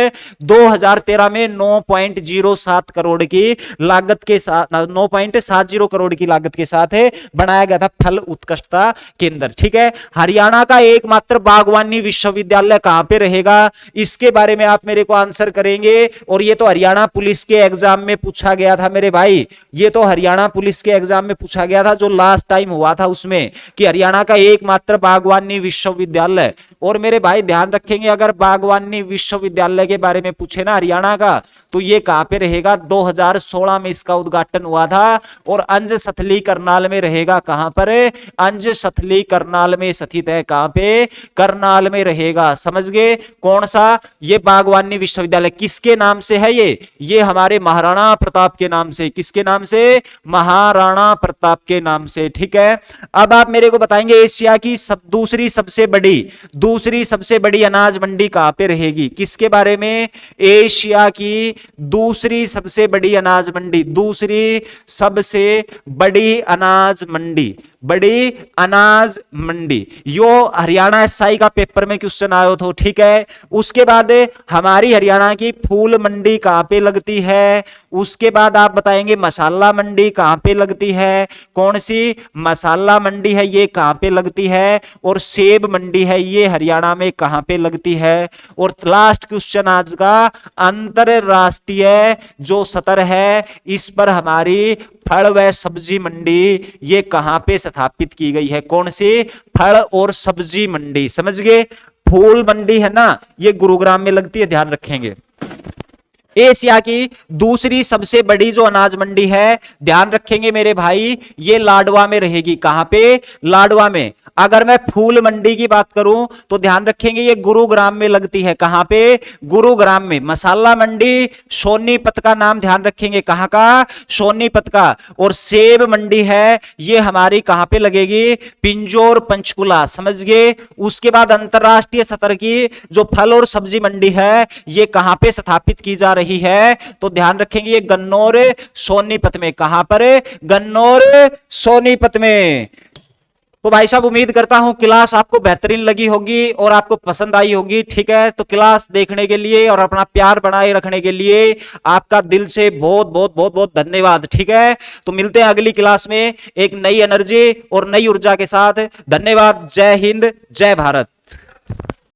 Speaker 1: 2013 में 9.07 करोड़ की लागत के साथ, 9.70 करोड़ की लागत के साथ बनाया गया था फल उत्कृष्टता केंद्र। ठीक है, हरियाणा का एकमात्र बागवानी विश्वविद्यालय कहां पे रहेगा, इसके बारे में आप मेरे को आंसर करेंगे। और ये तो हरियाणा पुलिस के एग्जाम में पूछा गया था मेरे भाई, ये तो हरियाणा पुलिस के एग्जाम में पूछा गया था जो लास्ट टाइम हुआ था उसमें, कि हरियाणा का एकमात्र बागवानी विश्वविद्यालय। और मेरे भाई ध्यान रखेंगे अगर बागवानी विश्वविद्यालय के बारे में पूछे ना हरियाणा का, तो ये कहां पे रहेगा, 2016 2016 में इसका उद्घाटन हुआ था। और अंज सथली करनाल में रहेगा, कहां पर? अंज सथली करनाल में स्थित है। कहां पे? करनाल में रहेगा। समझ गए? कौन सा? ये बागवानी विश्वविद्यालय किसके नाम से है? ये हमारे महाराणा प्रताप के नाम से। किसके नाम से? महाराणा प्रताप के नाम से। ठीक है, अब आप मेरे को बताएंगे एशिया की दूसरी सबसे बड़ी अनाज मंडी कहां पे रहेगी? किसके बारे में? एशिया की दूसरी सबसे बड़ी अनाज मंडी, दूसरी सबसे बड़ी अनाज मंडी यो हरियाणा एसआई का पेपर में क्वेश्चन आयो तो। ठीक है, उसके बाद हमारी हरियाणा की फूल मंडी कहां पे लगती है? उसके बाद आप बताएंगे मसाला मंडी कहां पे लगती है? कौन सी? मसाला मंडी है, ये कहां पे लगती है? और सेब मंडी है, ये हरियाणा में कहां पे लगती है? और लास्ट क्वेश्चन आज का, अंतरराष्ट्रीय जो सतर है इस पर हमारी फल व सब्जी मंडी ये कहां पे स्थापित की गई है? कौन सी? फल और सब्जी मंडी। समझ गए? फूल मंडी है ना, ये गुरुग्राम में लगती है, ध्यान रखेंगे। एशिया की दूसरी सबसे बड़ी जो अनाज मंडी है, ध्यान रखेंगे मेरे भाई, ये लाडवा में रहेगी। कहां पे? लाडवा में। अगर मैं फूल मंडी की बात करूं तो ध्यान रखेंगे ये गुरुग्राम में लगती है। कहां पे? गुरुग्राम में। मसाला मंडी सोनीपत का नाम ध्यान रखेंगे, कहां का? सोनीपत का। और सेब मंडी है, ये हमारी कहां पे लगेगी? पिंजौर पंचकुला। समझ गए? उसके बाद अंतरराष्ट्रीय स्तर की जो फल और सब्जी मंडी है ये कहां पे स्थापित की जा रही है? तो ध्यान रखेंगे ये गन्नौर सोनीपत में। कहां पर? गन्नौर सोनीपत में। तो भाई साहब उम्मीद करता हूं क्लास आपको बेहतरीन लगी होगी और आपको पसंद आई होगी। ठीक है, तो क्लास देखने के लिए और अपना प्यार बनाए रखने के लिए आपका दिल से बहुत बहुत बहुत बहुत धन्यवाद। ठीक है, तो मिलते हैं अगली क्लास में एक नई एनर्जी और नई ऊर्जा के साथ। धन्यवाद। जय हिंद, जय भारत।